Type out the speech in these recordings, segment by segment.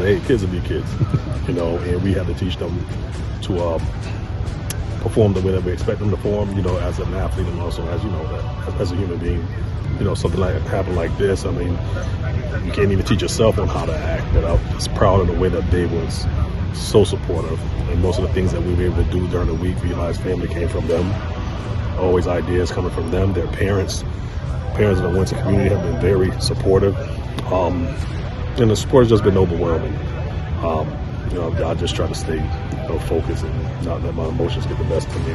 hey, kids will be kids, and we have to teach them to perform the way that we expect them to perform, as an athlete and also as, as a human being. Something like happened like this, I mean, you can't even teach yourself on how to act, but I was proud of the way that they was so supportive. And most of the things that we were able to do during the week, Eli's family came from them. Always ideas coming from them. Their parents in the Windsor community have been very supportive. And the support has just been overwhelming. I just try to stay focused and not let my emotions get the best of me.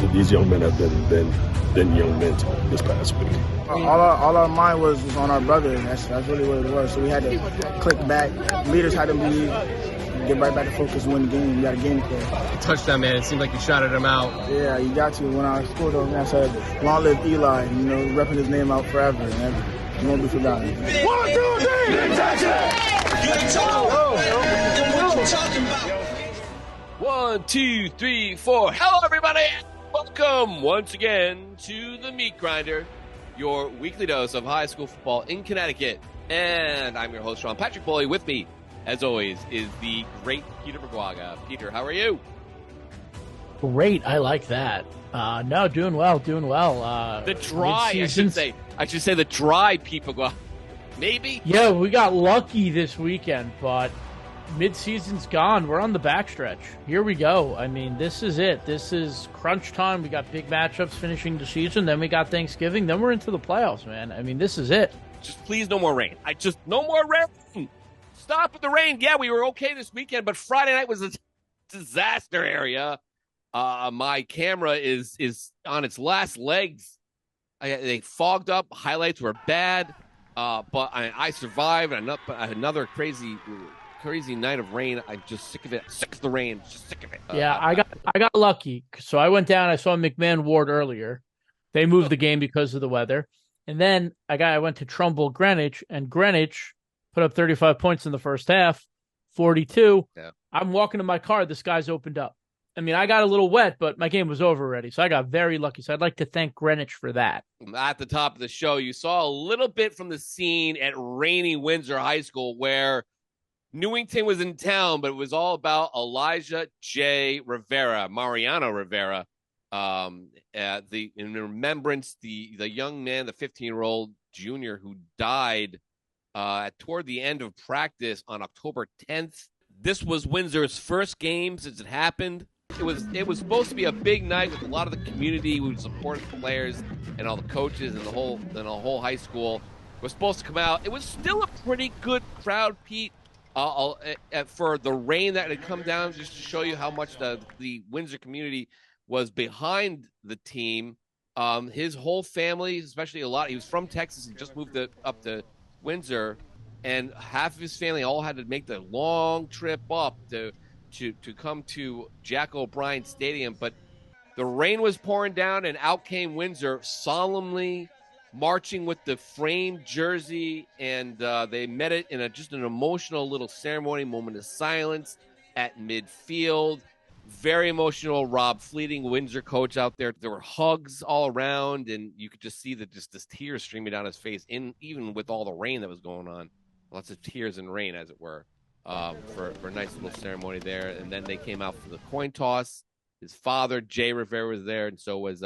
But these young men have been young men this past week. All our mind was on our brother. That's really what it was. So we had to click back. Leaders had to believe, get right back to focus, win the game. You got a game to play. Touchdown, man. It seemed like you shouted him out. Yeah, you got to. When I scored, I said, long live Eli, repping his name out forever and ever. It won't be forgotten. 1, 2, 3! You ain't talking about. 1, 2, 3, 4. Hello, everybody. Welcome once again to the Meat Grinder, your weekly dose of high school football in Connecticut. And I'm your host, Sean Patrick Bowley. With me, as always, is the great Peter Paguaga. Peter, how are you? Great. I like that. No, doing well. The dry, I should say the dry Pete Paguaga. Maybe? Yeah, we got lucky this weekend, but mid-season's gone. We're on the backstretch. Here we go. I mean, this is it. This is crunch time. We got big matchups finishing the season. Then we got Thanksgiving. Then we're into the playoffs, man. I mean, this is it. Just please, no more rain. No more rain. Stop with the rain. Yeah, we were okay this weekend, but Friday night was a disaster area. My camera is on its last legs. They fogged up. Highlights were bad, but I survived. Another crazy night of rain. I'm just sick of it. Sick of the rain. Just sick of it. Yeah, I got lucky. So I went down. I saw McMahon Ward earlier. They moved the game because of the weather. And then I went to Trumbull, Greenwich, and Greenwich put up 35 points in the first half, 42. Yeah. I'm walking to my car. The skies opened up. I mean, I got a little wet, but my game was over already. So I got very lucky. So I'd like to thank Greenwich for that. At the top of the show, you saw a little bit from the scene at rainy Windsor High School where Newington was in town, but it was all about Elijah-Jay Rivera, Mariano Rivera. In remembrance, the young man, the 15-year-old junior who died toward the end of practice on October 10th. This was Windsor's first game since it happened. It was supposed to be a big night with a lot of the community who supported the players and all the coaches and the whole high school was supposed to come out. It was still a pretty good crowd, Pete. For the rain that had come down, just to show you how much the Windsor community was behind the team. His whole family, especially he was from Texas and just moved up to Windsor, and half of his family all had to make the long trip up to come to Jack O'Brien Stadium. But the rain was pouring down, and out came Windsor solemnly marching with the framed jersey, and they met it in just an emotional little ceremony, moment of silence at midfield. Very emotional. Rob Fleeting, Windsor coach out there. There were hugs all around, and you could just see this tears streaming down his face, even with all the rain that was going on. Lots of tears and rain, as it were, for a nice little ceremony there. And then they came out for the coin toss. His father, Jay Rivera, was there, and so was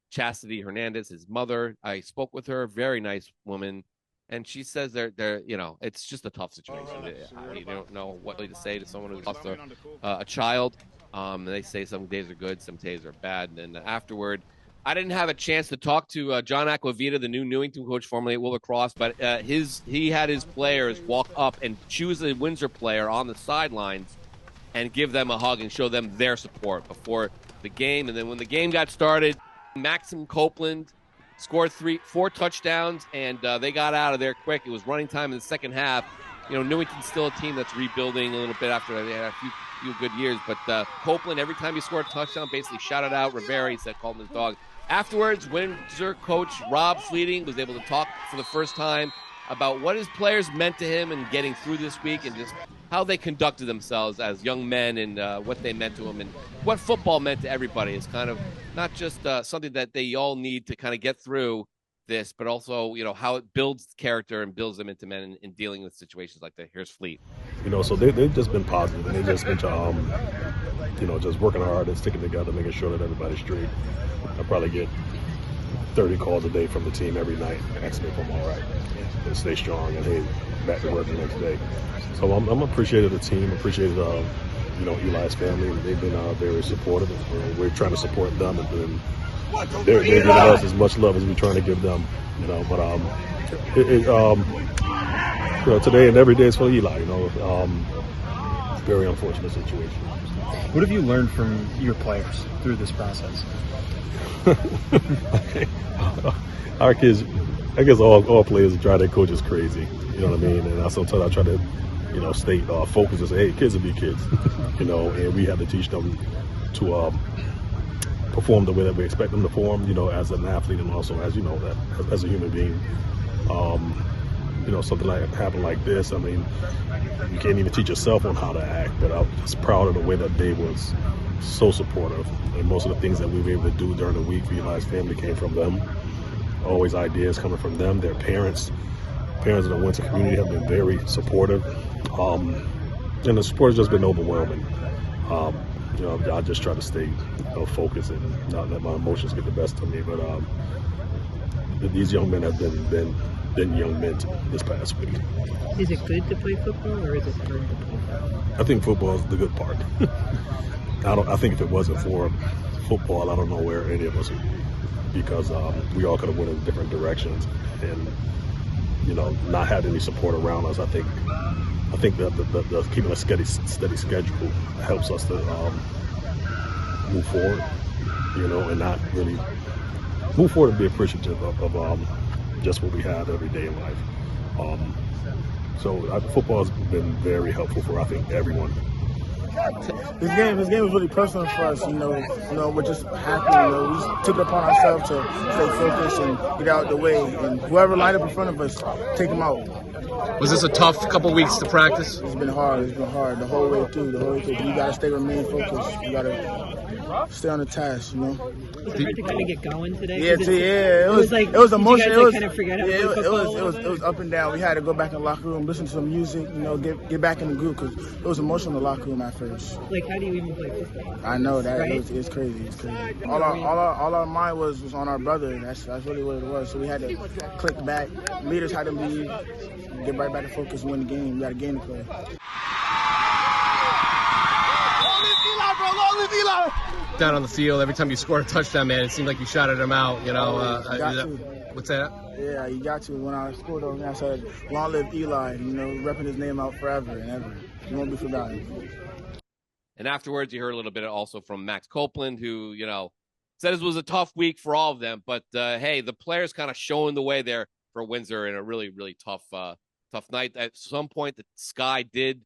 Chastity Hernandez, his mother. I spoke with her, very nice woman, and she says they're it's just a tough situation. You don't know what to say to someone who's lost a child. They say some days are good, some days are bad. And then afterward, I didn't have a chance to talk to John Aquavita, the new Newington coach, formerly at Wilton Cross, but he had his players walk up and choose a Windsor player on the sidelines and give them a hug and show them their support before the game. And then when the game got started, Maxim Copeland scored 4 touchdowns, and they got out of there quick. It was running time in the second half. Newington's still a team that's rebuilding a little bit after they had a few good years. But Copeland, every time he scored a touchdown, basically shouted out Rivera. He said, called him his dog. Afterwards, Windsor coach Rob Fleeting was able to talk for the first time about what his players meant to him and getting through this week and just how they conducted themselves as young men and what they meant to him and what football meant to everybody. It's kind of not just something that they all need to kind of get through this, but also, how it builds character and builds them into men in dealing with situations like that. Here's Fleet. So they've just been positive, and they've just been, just working hard and sticking together, making sure that everybody's straight. I probably get 30 calls a day from the team every night asking if I'm all right and stay strong and, hey, back to work the next day. So I'm appreciative of the team, appreciative of, Eli's family. They've been very supportive. We're trying to support them, and they're giving us as much love as we're trying to give them, But today and every day is for Eli, very unfortunate situation. What have you learned from your players through this process? Our kids, I guess all players drive their coaches crazy, you know what I mean? And sometimes I try to, stay focused and say, hey, kids will be kids, and we have to teach them to perform the way that we expect them to perform, as an athlete and also as, that as a human being. Something like happened like this, I mean, you can't even teach yourself on how to act, but I'm just proud of the way that they was so supportive. And most of the things that we were able to do during the week for Eli's family came from them. Always ideas coming from them. Their parents in the Windsor community have been very supportive. And the support has just been overwhelming. I just try to stay focused and not let my emotions get the best of me. But these young men have been young men this past week. Is it good to play football, or is it hard to play football? I think football is the good part. I think if it wasn't for football, I don't know where any of us would be, because we all could have went in different directions, and not having any support around us. I think that the keeping a steady schedule helps us to move forward, and not really move forward and be appreciative of just what we have every day in life. So football has been very helpful for, I think, everyone. This game was really personal for us. We're just happy. We took it upon ourselves to stay focused and get out of the way. And whoever lined up in front of us, take them out. Was this a tough couple weeks to practice? It's been hard. the whole way through. You gotta remain focused. You gotta stay on the task. Was it hard to kind of get going today? Yeah. It was emotional. Did you guys kind of forget how to play football? It was up and down. We had to go back in the locker room, listen to some music, get back in the group, because it was emotional in the locker room at first. Like, how do you even play football? I know that, right? It's crazy. All our mind was on our brother. That's really what it was. So we had to click back. Leaders had to leave, get right back to focus, win the game. We got a game to play. Down on the field, every time you scored a touchdown, man, it seemed like you shouted him out. You got to. What's that? Yeah, you got to. When I scored those, I said, "Long live Eli!" Repping his name out forever and ever. He won't be forgotten. And afterwards, you heard a little bit also from Max Copeland, who, said it was a tough week for all of them. But, hey, the players kind of showing the way there for Windsor in a really, really tough night. At some point, the sky did,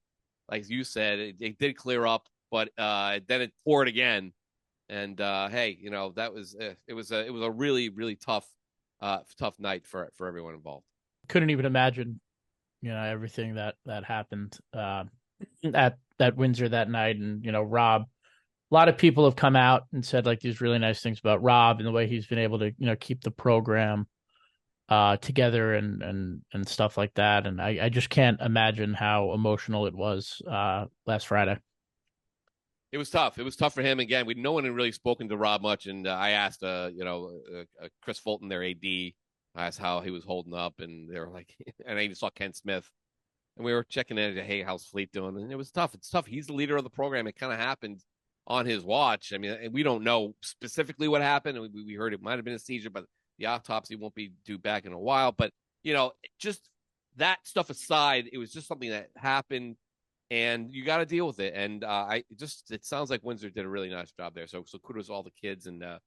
like you said, it did clear up, but then it poured again. And, hey, that was it was a really, really tough night for everyone involved. Couldn't even imagine, everything that happened at Windsor that night. And, Rob, a lot of people have come out and said like these really nice things about Rob and the way he's been able to, keep the program together and stuff like that. And I just can't imagine how emotional it was last Friday. It was tough. It was tough for him. Again, no one had really spoken to Rob much, and I asked, Chris Wilton, their AD, I asked how he was holding up, and they were like, and I even saw Ken Smith, and we were checking in, hey, how's Fleet doing? And it was tough. It's tough. He's the leader of the program. It kind of happened on his watch. I mean, we don't know specifically what happened. We heard it might have been a seizure, but the autopsy won't be due back in a while. But, just that stuff aside, it was just something that happened. And you got to deal with it. And it sounds like Windsor did a really nice job there. So kudos to all the kids, and our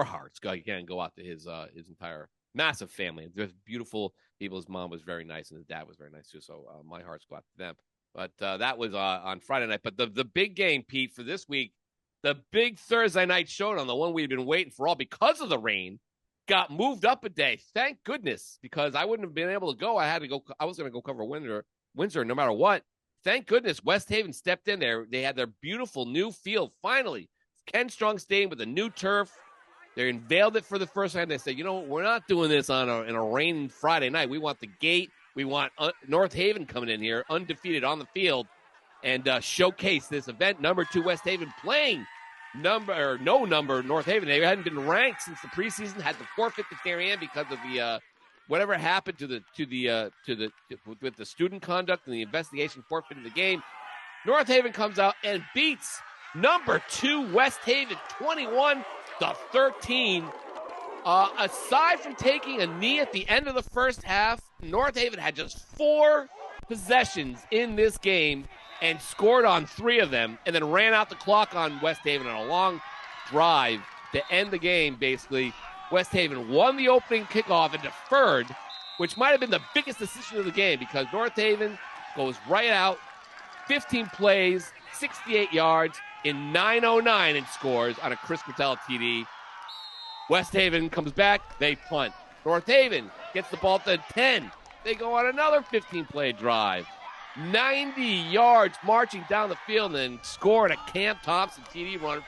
hearts go out to his entire massive family. They're beautiful people. His mom was very nice, and his dad was very nice too. So my hearts go out to them. But that was on Friday night. But the big game, Pete, for this week, the big Thursday night showdown, the one we've been waiting for all because of the rain, got moved up a day. Thank goodness, because I wouldn't have been able to go. I was going to go cover Windsor, no matter what. Thank goodness West Haven stepped in there. They had their beautiful new field. Finally, Ken Strong Stadium with a new turf. They unveiled it for the first time. They said, we're not doing this in a rain Friday night. We want the gate. We want North Haven coming in here, undefeated on the field, and showcase this event. Number 2 West Haven playing no number North Haven. They hadn't been ranked since the preseason. Had to forfeit to Darien because of the whatever happened with the student conduct and the investigation, forfeited the game. North Haven comes out and beats number 2 West Haven 21-13. Aside from taking a knee at the end of the first half, North Haven had just 4 possessions in this game and scored on 3 of them, and then ran out the clock on West Haven on a long drive to end the game, basically. West Haven won the opening kickoff and deferred, which might have been the biggest decision of the game because North Haven goes right out, 15 plays, 68 yards in 9:09 and scores on a Chris Patel TD. West Haven comes back, they punt. North Haven gets the ball to 10. They go on another 15-play drive. 90 yards marching down the field and scoring a Cam Thompson TD run,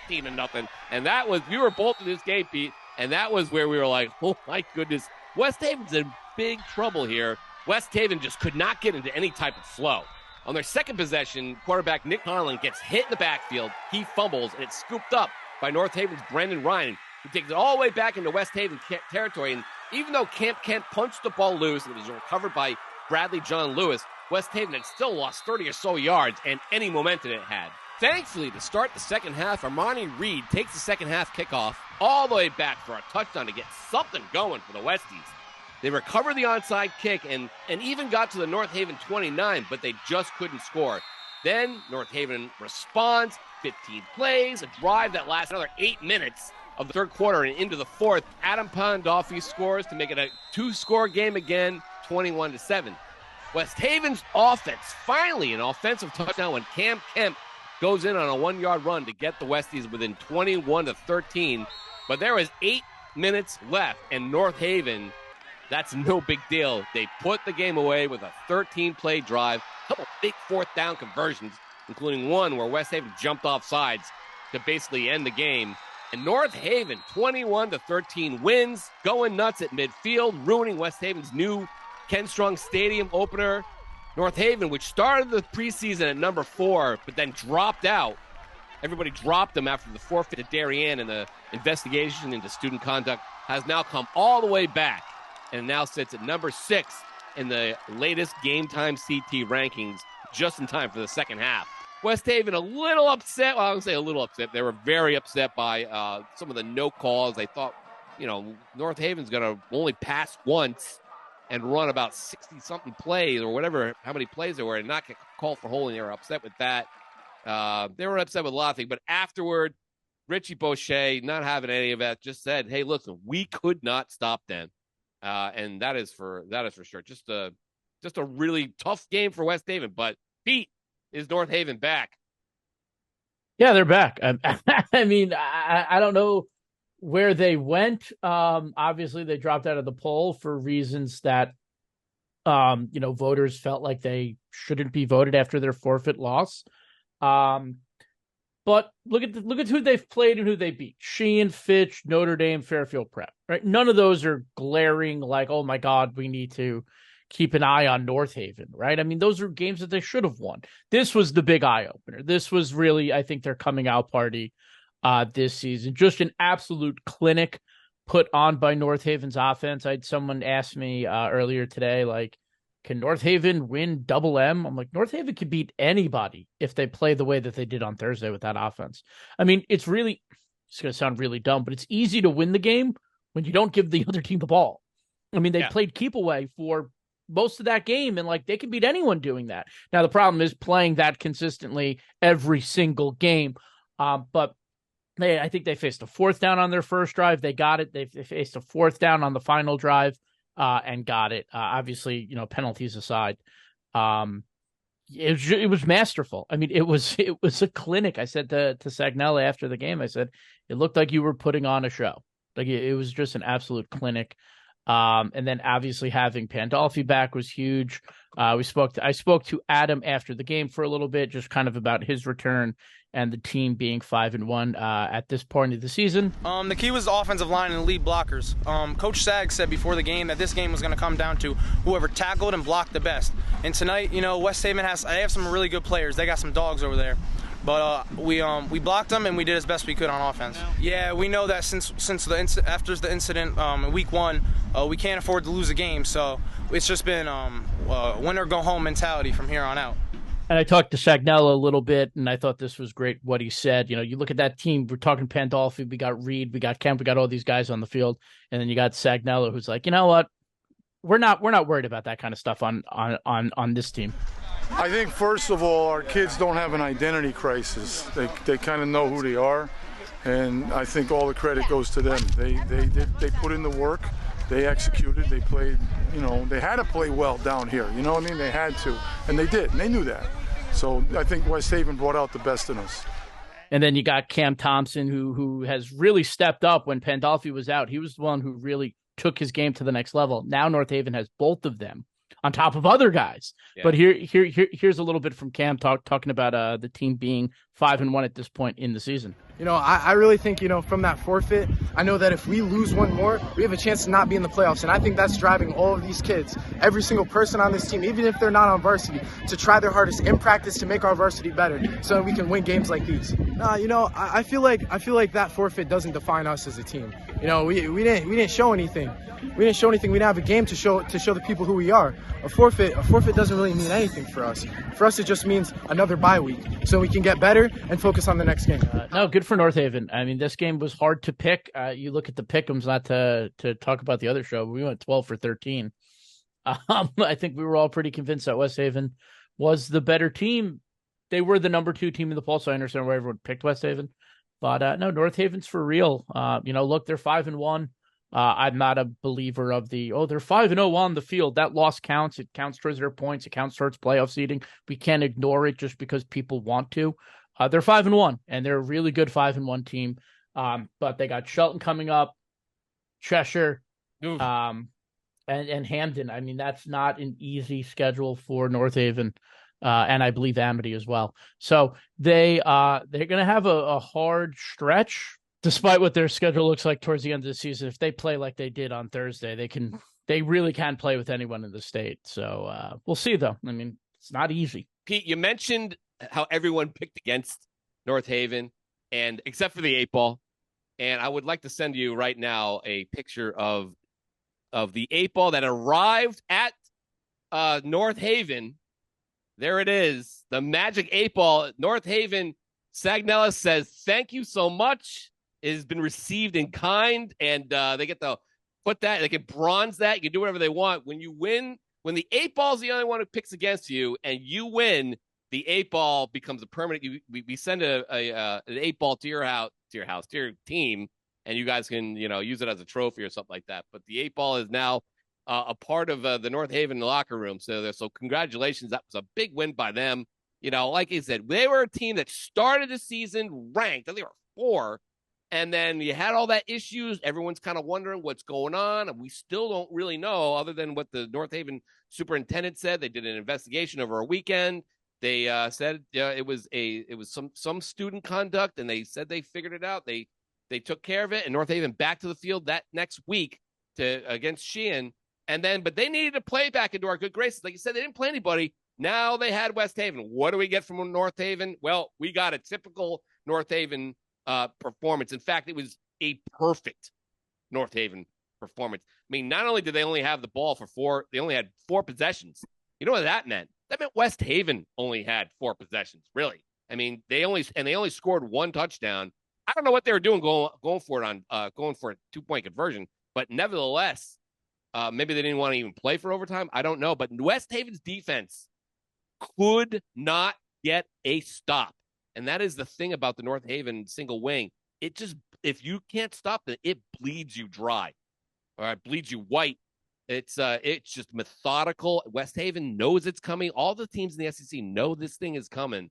14-0. And that was, we were both in this game, Pete, and that was where we were like, oh my goodness, West Haven's in big trouble here. West Haven just could not get into any type of flow. On their second possession, quarterback Nick Harlan gets hit in the backfield. He fumbles, and it's scooped up by North Haven's Brendan Ryan, who takes it all the way back into West Haven territory. And even though Camp Kent punched the ball loose and it was recovered by Bradley John Lewis, West Haven had still lost 30 or so yards and any momentum it had. Thankfully, to start the second half, Armani Reed takes the second half kickoff all the way back for a touchdown to get something going for the Westies. They recovered the onside kick and even got to the North Haven 29, but they just couldn't score. Then North Haven responds, 15 plays, a drive that lasts another 8 minutes of the third quarter and into the fourth. Adam Pandolfi scores to make it a 2-score game again, 21-7. West Haven's offense, finally an offensive touchdown when Cam Kemp goes in on a 1-yard run to get the Westies within 21-13. But there was 8 minutes left, and North Haven, that's no big deal. They put the game away with a 13-play drive, a couple big fourth-down conversions, including one where West Haven jumped off sides to basically end the game. And North Haven, 21-13 wins, going nuts at midfield, ruining West Haven's new Ken Strong Stadium opener. North Haven, which started the preseason at number 4, but then dropped out. Everybody dropped them after the forfeit to Darien, and the investigation into student conduct has now come all the way back and now sits at number 6 in the latest Game Time CT rankings, just in time for the second half. West Haven a little upset. Well, I would say a little upset. They were very upset by some of the no calls. They thought, North Haven's going to only pass once and run about 60-something plays or whatever, how many plays there were, and not get called for holding. They were upset with that. They were upset with a lot of things. But afterward, Richie Boucher, not having any of that, just said, hey, listen, we could not stop them. And that is for sure. Just a really tough game for West Haven. But Pete, is North Haven back? Yeah, they're back. I mean, I don't know where they went. Obviously, they dropped out of the poll for reasons that, voters felt like they shouldn't be voted after their forfeit loss. But look at who they've played and who they beat. Sheehan, Fitch, Notre Dame, Fairfield Prep. Right? None of those are glaring like, oh my God, we need to keep an eye on North Haven, right? I mean, those are games that they should have won. This was the big eye opener. This was really, I think, their coming out party this season. Just an absolute clinic put on by North Haven's offense. I had someone ask me earlier today, like, can North Haven win double M? I'm like, North Haven could beat anybody if they play the way that they did on Thursday with that offense. I mean, it's going to sound really dumb, but it's easy to win the game when you don't give the other team the ball. I mean, they played keep away for most of that game, and like they can beat anyone doing that. Now, the problem is playing that consistently every single game. But I think they faced a fourth down on their first drive. They got it. They faced a fourth down on the final drive and got it. Obviously, penalties aside, it was masterful. I mean, it was a clinic. I said to Sagnella after the game, I said, it looked like you were putting on a show. Like it was just an absolute clinic. And then obviously having Pandolfi back was huge. I spoke to Adam after the game for a little bit, just kind of about his return and the team being 5-1 at this point of the season. The key was the offensive line and lead blockers. Coach Sag said before the game that this game was going to come down to whoever tackled and blocked the best. And tonight, West Haven they have some really good players. They got some dogs over there. But we blocked them and we did as best we could on offense. Yeah, we know that after the incident in week 1, we can't afford to lose a game. So it's just been win or go home mentality from here on out. And I talked to Sagnella a little bit, and I thought this was great what he said. You look at that team, we're talking Pandolfi, we got Reed, we got Kemp, we got all these guys on the field, and then you got Sagnella who's like, you know what? We're not worried about that kind of stuff on this team. I think, first of all, our kids don't have an identity crisis. They kind of know who they are, and I think all the credit goes to them. They put in the work, they executed, they played, they had to play well down here, you know what I mean? They had to, and they did, and they knew that. So I think West Haven brought out the best in us. And then you got Cam Thompson, who has really stepped up when Pandolfi was out. He was the one who really took his game to the next level. Now North Haven has both of them on top of other guys. Yeah. But here's a little bit from Cam talking about the team being 5-1 at this point in the season. I really think, from that forfeit, I know that if we lose one more, we have a chance to not be in the playoffs. And I think that's driving all of these kids, every single person on this team, even if they're not on varsity, to try their hardest in practice to make our varsity better so that we can win games like these. I feel like that forfeit doesn't define us as a team. We didn't show anything. We didn't show anything. We didn't have a game to show the people who we are. A forfeit doesn't really mean anything for us. For us, it just means another bye week, so we can get better and focus on the next game. No, good for North Haven. I mean, this game was hard to pick. You look at the pick'ems, not to talk about the other show. We went 12 for 13. I think we were all pretty convinced that West Haven was the better team. They were the number 2 team in the poll, so I understand why everyone picked West Haven. But no, North Haven's for real. Look, they're 5-1. I'm not a believer of they're 5-0 on the field. That loss counts. It counts towards their points. It counts towards playoff seeding. We can't ignore it just because people want to. They're 5-1, and they're a really good 5-1 team. But they got Shelton coming up, Cheshire, and Hamden. I mean, that's not an easy schedule for North Haven, and I believe Amity as well. So they're going to have a hard stretch. Despite what their schedule looks like towards the end of the season, if they play like they did on Thursday, they really can play with anyone in the state. So we'll see, though. I mean, it's not easy. Pete, you mentioned how everyone picked against North Haven, and except for the 8-ball. And I would like to send you right now a picture of the 8-ball that arrived at North Haven. There it is, the magic 8-ball. North Haven. Sagnella says, "Thank you so much. It has been received in kind," and they get to put that, they can bronze that. You can do whatever they want. When you win, when the 8-ball is the only one who picks against you and you win, the 8-ball becomes a permanent. We send an 8-ball to your house, to your team, and you guys can, use it as a trophy or something like that. But the 8-ball is now a part of the North Haven locker room. So congratulations. That was a big win by them. Like I said, they were a team that started the season ranked. They were 4. And then you had all that issues. Everyone's kind of wondering what's going on. And we still don't really know, other than what the North Haven superintendent said. They did an investigation over a weekend. They said it was some student conduct, and they said they figured it out. They took care of it, and North Haven back to the field that next week against Sheehan. But they needed to play back into our good graces. Like you said, they didn't play anybody. Now they had West Haven. What do we get from North Haven? Well, we got a typical North Haven performance. In fact, it was a perfect North Haven performance. I mean, not only did they only have the ball for 4, they only had 4 possessions. You know what that meant? That meant West Haven only had 4 possessions, really. I mean, they only scored 1 touchdown. I don't know what they were doing going for it going for a 2-point conversion, but nevertheless, maybe they didn't want to even play for overtime. I don't know, but West Haven's defense could not get a stop. And that is the thing about the North Haven single wing. It just, if you can't stop it, it bleeds you dry, or it bleeds you white. It's just methodical. West Haven knows it's coming. All the teams in the SEC know this thing is coming.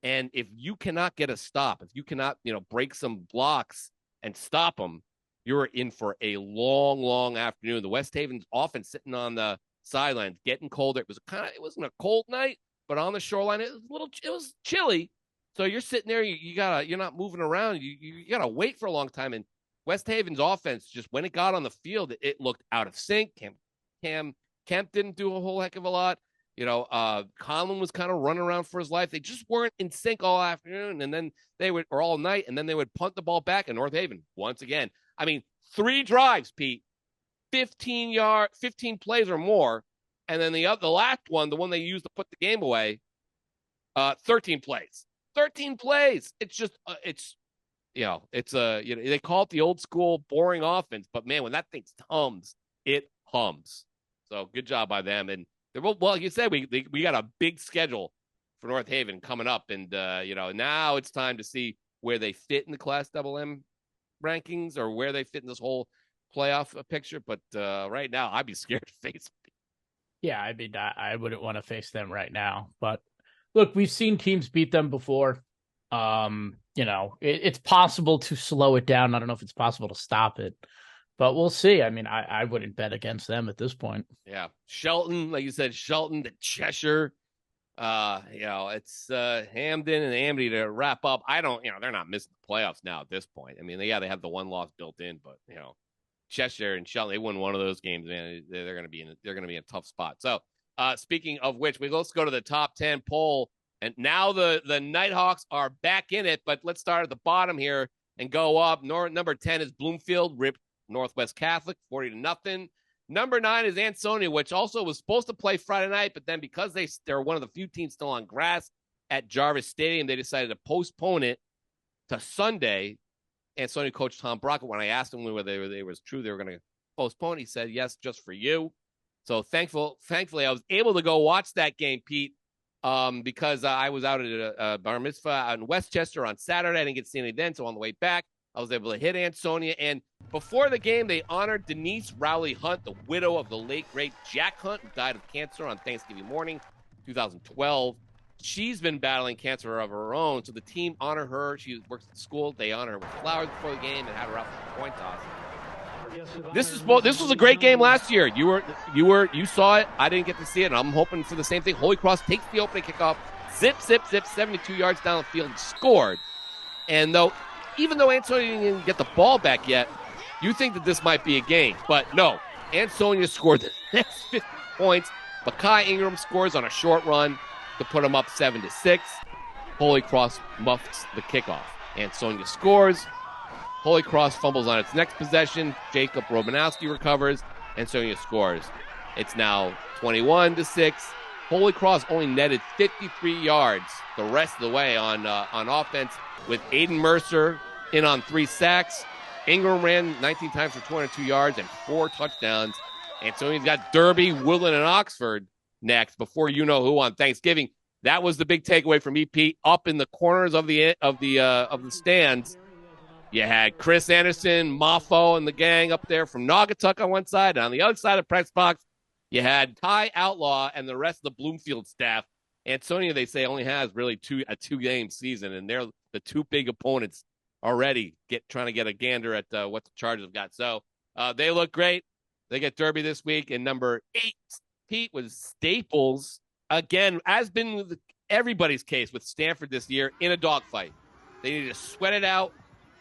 And if you cannot get a stop, if you cannot, break some blocks and stop them, you were in for a long, long afternoon. The West Haven's offense sitting on the sidelines, getting colder. It wasn't a cold night, but on the shoreline, it was chilly. So you're sitting there, you're not moving around. You gotta wait for a long time. And West Haven's offense, just when it got on the field, it looked out of sync. Kemp didn't do a whole heck of a lot. Conlon was kind of running around for his life. They just weren't in sync all afternoon, and then or all night, and then they would punt the ball back. And North Haven, once again, 3 drives, Pete, 15 plays or more, and then the last one, the one they used to put the game away, 13 plays. 13 plays. It's just they call it the old school boring offense, but man, when that thing hums, it hums. So good job by them. And well, like you said, we got a big schedule for North Haven coming up, and now it's time to see where they fit in the Class MM rankings or where they fit in this whole playoff picture. But right now, I'd be scared to face them. Yeah, I wouldn't want to face them right now. But look, we've seen teams beat them before. It's possible to slow it down. I don't know if it's possible to stop it, but we'll see. I wouldn't bet against them at this point. Yeah. Shelton, like you said, the Cheshire. It's Hamden and Amity to wrap up. They're not missing the playoffs now at this point. They have the one loss built in, but Cheshire and Shelton, they won one of those games, man. They're going to be in a tough spot. So, speaking of which, let's go to the top 10 poll. And now the Nighthawks are back in it, but let's start at the bottom here and go up. Number 10 is Bloomfield, ripped Northwest Catholic, 40-0. Number 9 is Ansonia, which also was supposed to play Friday night, but then because they're one of the few teams still on grass at Jarvis Stadium, they decided to postpone it to Sunday. Ansonia coach Tom Brockett, when I asked him whether it was true they were going to postpone, he said, yes, just for you. So thankfully, I was able to go watch that game, Pete, because I was out at a bar mitzvah out in Westchester on Saturday. I didn't get to see any then, so on the way back, I was able to hit Ansonia. And before the game, they honored Denise Rowley Hunt, the widow of the late, great Jack Hunt, who died of cancer on Thanksgiving morning, 2012. She's been battling cancer of her own, so the team honored her. She works at school. They honored her with flowers before the game and had her out for the coin toss. This was a great game last year. You saw it. I didn't get to see it, and I'm hoping for the same thing. Holy Cross takes the opening kickoff, zip, 72 yards down the field, and scored. And even though Ansonia didn't get the ball back yet, you think that this might be a game. But no, Ansonia scored the next 50 points. Makai Ingram scores on a short run to put them up 7-6. Holy Cross muffs the kickoff. Ansonia scores. Holy Cross fumbles on its next possession. Jacob Romanowski recovers. Ansonia scores. It's now 21-6. Holy Cross only netted 53 yards the rest of the way on offense, with Aiden Mercer in on 3 sacks. Ingram ran 19 times for 202 yards and 4 touchdowns. Antonia's got Derby, Woodland, and Oxford next before you know who on Thanksgiving. That was the big takeaway from me, Pete. Up in the corners of the stands, you had Chris Anderson, Moffo, and the gang up there from Naugatuck on one side, and on the other side of the press box, you had Ty Outlaw and the rest of the Bloomfield staff. Ansonia, they say, only has really a 2-game season, and they're the 2 big opponents already trying to get a gander at what the Chargers have got. So they look great. They get Derby this week. And number 8, Pete, was Staples. Again, as been with everybody's case with Stamford this year, in a dogfight. They need to sweat it out.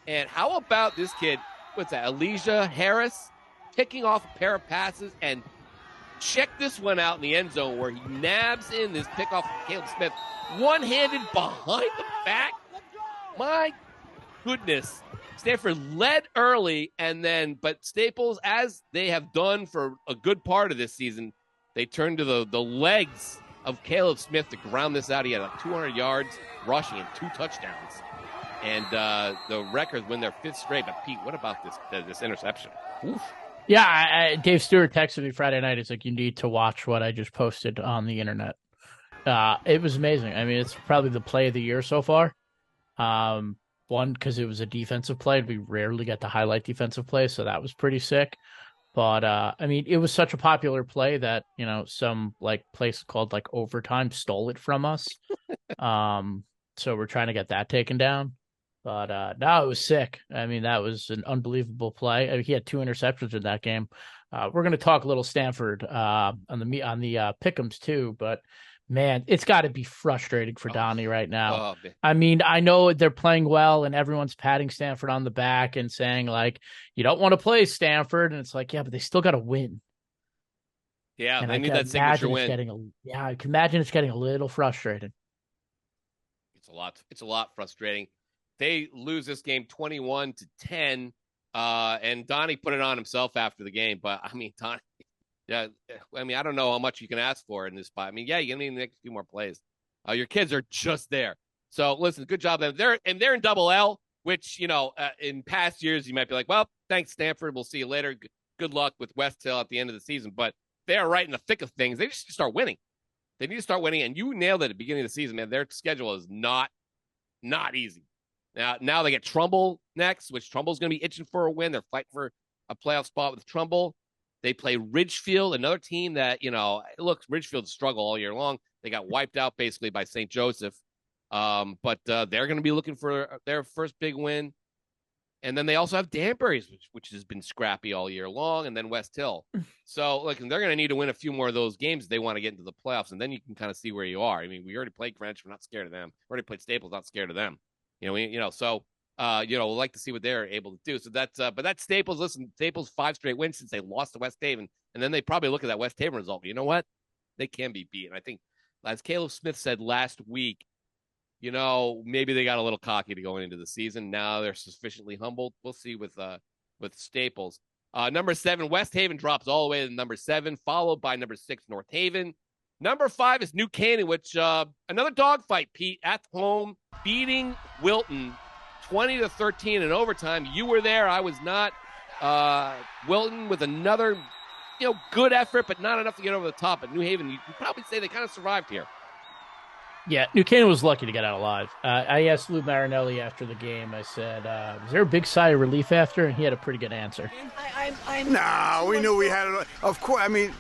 And how about this kid, what's that, Elijah Harris, picking off a pair of passes, and check this one out in the end zone where he nabs in this pickoff from Caleb Smith, one-handed behind the back. My goodness. Stanford led early, but Staples, as they have done for a good part of this season, they turned to the legs of Caleb Smith to ground this out. He had 200 yards rushing and 2 touchdowns. And the Wreckers win their 5th straight. But, Pete, what about this interception? Oof. Yeah, Dave Stewart texted me Friday night. He's like, you need to watch what I just posted on the internet. It was amazing. It's probably the play of the year so far. One, because it was a defensive play. We rarely get to highlight defensive plays, so that was pretty sick. But, it was such a popular play that, some place called Overtime stole it from us. So we're trying to get that taken down. But no, it was sick. I mean, that was an unbelievable play. I mean, he had 2 interceptions in that game. We're going to talk a little Stanford on the pick'ems too, but man, it's got to be frustrating for Donnie right now. I mean, I know they're playing well and everyone's patting Stanford on the back and saying like, you don't want to play Stanford, and it's like, yeah, but they still got to win. Yeah, and they I need can that signature imagine win. I can imagine it's getting a little frustrating. It's a lot frustrating. They lose this game 21-10, and Donnie put it on himself after the game. But I mean, Donnie, yeah, I mean, I don't know how much you can ask for in this spot. I mean, yeah, you're gonna need the next few more plays. Your kids are just there. So listen, good job. They're in double L, which in past years you might be like, well, thanks Stanford, we'll see you later. Good luck with West Hill at the end of the season. But they are right in the thick of things. They just start winning. They need to start winning, and you nailed it at the beginning of the season, man. Their schedule is not easy. Now they get Trumbull next, which Trumbull's going to be itching for a win. They're fighting for a playoff spot with Trumbull. They play Ridgefield, another team that, look, Ridgefield's struggle all year long. They got wiped out basically by St. Joseph. But they're going to be looking for their first big win. And then they also have Danbury's, which has been scrappy all year long, and then West Hill. So, look, they're going to need to win a few more of those games if they want to get into the playoffs, and then you can kind of see where you are. I mean, we already played Greenwich. We're not scared of them. We already played Staples, not scared of them. We'll like to see what they're able to do. So but that's Staples. Listen, Staples 5 straight wins since they lost to West Haven, and then they probably look at that West Haven result. You know what? They can be beaten. I think, as Caleb Smith said last week, maybe they got a little cocky to going into the season. Now they're sufficiently humbled. We'll see with Staples. Number 7, West Haven drops all the way to number 7, followed by number 6, North Haven. Number 5 is New Canaan, which another dogfight, Pete, at home, beating Wilton 20-13 in overtime. You were there. I was not. Wilton with another, good effort, but not enough to get over the top. But New Haven, you could probably say they kind of survived here. Yeah, New Canaan was lucky to get out alive. I asked Lou Marinelli after the game, I said, was there a big sigh of relief after? And he had a pretty good answer. No, we knew we had it. Of course, I mean,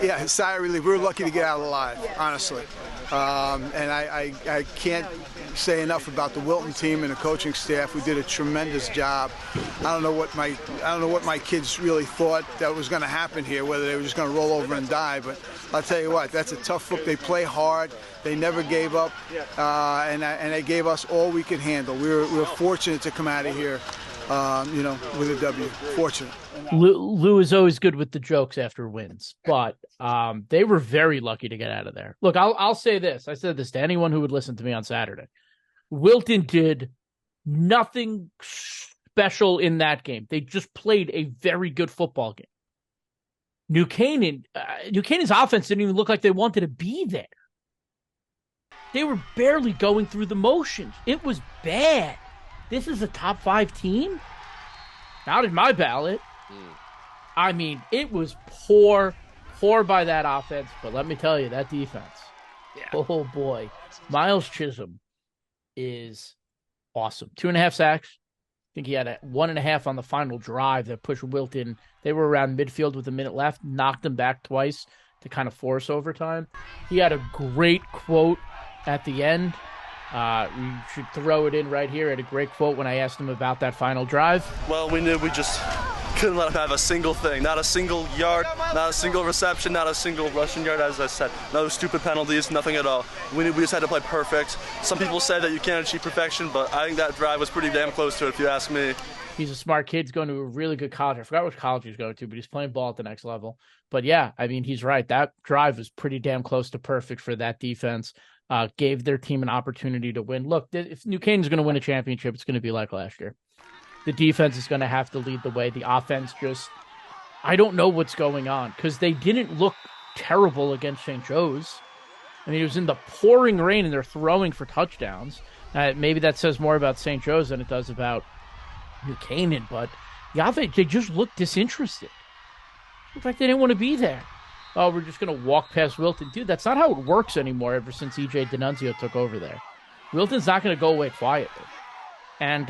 yeah, sigh of relief. We were lucky to get out alive, honestly. And I can't say enough about the Wilton team and the coaching staff who did a tremendous job. I don't know what my kids really thought that was going to happen here, whether they were just going to roll over and die. But I'll tell you what, that's a tough foot. They play hard. They never gave up, and they gave us all we could handle. We were fortunate to come out of here, with a W. Fortunate. Lou is always good with the jokes after wins, but they were very lucky to get out of there. Look, I'll say this. I said this to anyone who would listen to me on Saturday. Wilton did nothing special in that game. They just played a very good football game. New Canaan's offense didn't even look like they wanted to be there. They were barely going through the motions. It was bad. This is a top 5 team? Not in my ballot. I mean, it was poor by that offense, but let me tell you, that defense. Yeah. Oh, boy. Miles Chisholm is awesome. 2.5 sacks. I think he had 1.5 on the final drive that pushed Wilton. They were around midfield with a minute left, knocked them back twice to kind of force overtime. He had a great quote at the end. We should throw it in right here. I had a great quote when I asked him about that final drive. Well, we knew we just couldn't let him have a single thing. Not a single yard, not a single reception, not a single rushing yard, as I said. No stupid penalties, nothing at all. We just had to play perfect. Some people say that you can't achieve perfection, but I think that drive was pretty damn close to it, if you ask me. He's a smart kid. He's going to a really good college. I forgot which college he's going to, but he's playing ball at the next level. But yeah, I mean, he's right. That drive was pretty damn close to perfect for that defense. Gave their team an opportunity to win. Look, if New Canaan's going to win a championship, it's going to be like last year. The defense is going to have to lead the way. The offense just, I don't know what's going on because they didn't look terrible against St. Joe's. I mean, it was in the pouring rain and they're throwing for touchdowns. Maybe that says more about St. Joe's than it does about New Canaan, but the offense, they just looked disinterested. In fact, they didn't want to be there. Oh, we're just going to walk past Wilton. Dude, that's not how it works anymore ever since E.J. D'Annunzio took over there. Wilton's not going to go away quietly. And,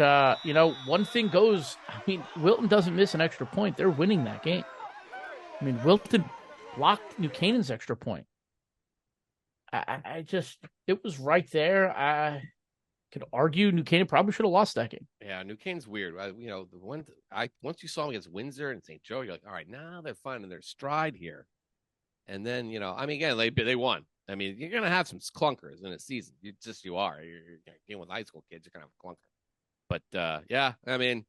one thing goes, I mean, Wilton doesn't miss an extra point. They're winning that game. I mean, Wilton blocked New Canaan's extra point. It was right there. could argue New Canaan probably should have lost that game. Yeah, New Canaan's weird. Once you saw them against Windsor and St. Joe, you're like, all right, now they're finding their stride here. And then, again, they won. I mean, you're gonna have some clunkers in a season. You are. You're dealing with high school kids. You're gonna have a clunker. But yeah, I mean,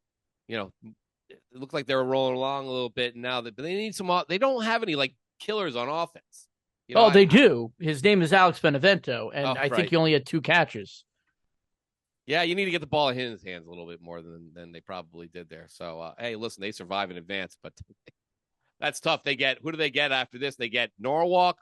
it looked like they were rolling along a little bit now. But they need some. They don't have any like killers on offense. They do. His name is Alex Benevento, and I think he only had 2 catches. Yeah, you need to get the ball in his hands a little bit more than they probably did there. So, hey, listen, they survive in advance, but that's tough. Who do they get after this? They get Norwalk,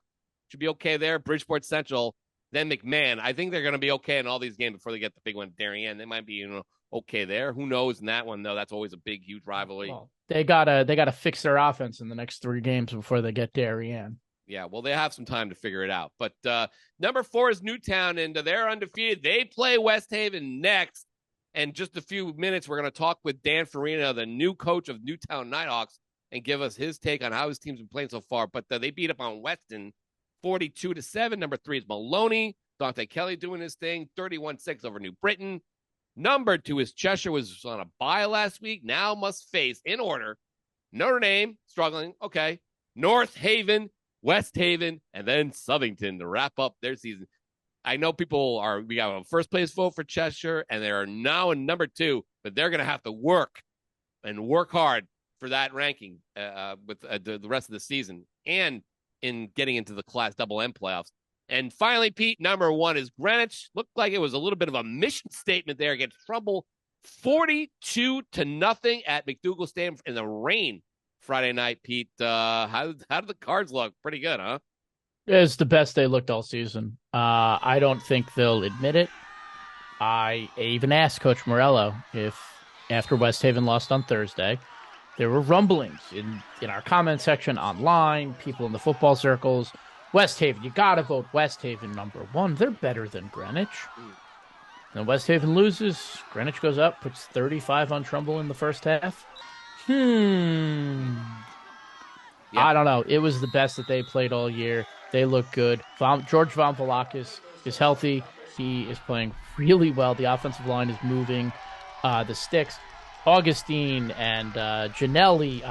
should be okay there. Bridgeport Central, then McMahon. I think they're going to be okay in all these games before they get the big one, Darien. They might be, okay there. Who knows in that one though? That's always a big, huge rivalry. Well, they gotta fix their offense in the next 3 games before they get Darien. Yeah, well, they have some time to figure it out. But number 4 is Newtown, and they're undefeated. They play West Haven next. And just a few minutes, we're going to talk with Dan Farina, the new coach of Newtown Nighthawks, and give us his take on how his team's been playing so far. But they beat up on Weston 42-7. Number 3 is Maloney. Dante Kelly doing his thing, 31-6 over New Britain. Number 2 is Cheshire, was on a bye last week. Now must face, in order, Notre Dame, struggling. Okay. North Haven, West Haven, and then Southington to wrap up their season. I know we got a first place vote for Cheshire, and they are now in number 2, but they're going to have to work hard for that ranking with the rest of the season and in getting into the Class Double M playoffs. And finally, Pete, number 1 is Greenwich. Looked like it was a little bit of a mission statement there against Trumbull, 42-0 at McDougal Stadium in the rain Friday night. Pete, how did the Cards look? Pretty good, huh? It's the best they looked all season. I don't think they'll admit it. I even asked Coach Morello if after West Haven lost on Thursday, there were rumblings in our comment section online, people in the football circles. West Haven, you got to vote West Haven number 1. They're better than Greenwich. And West Haven loses. Greenwich goes up, puts 35 on Trumbull in the first half. Yeah. I don't know. It was the best that they played all year. They look good. George Von Velakis is healthy. He is playing really well. The offensive line is moving. The sticks. August and Janelli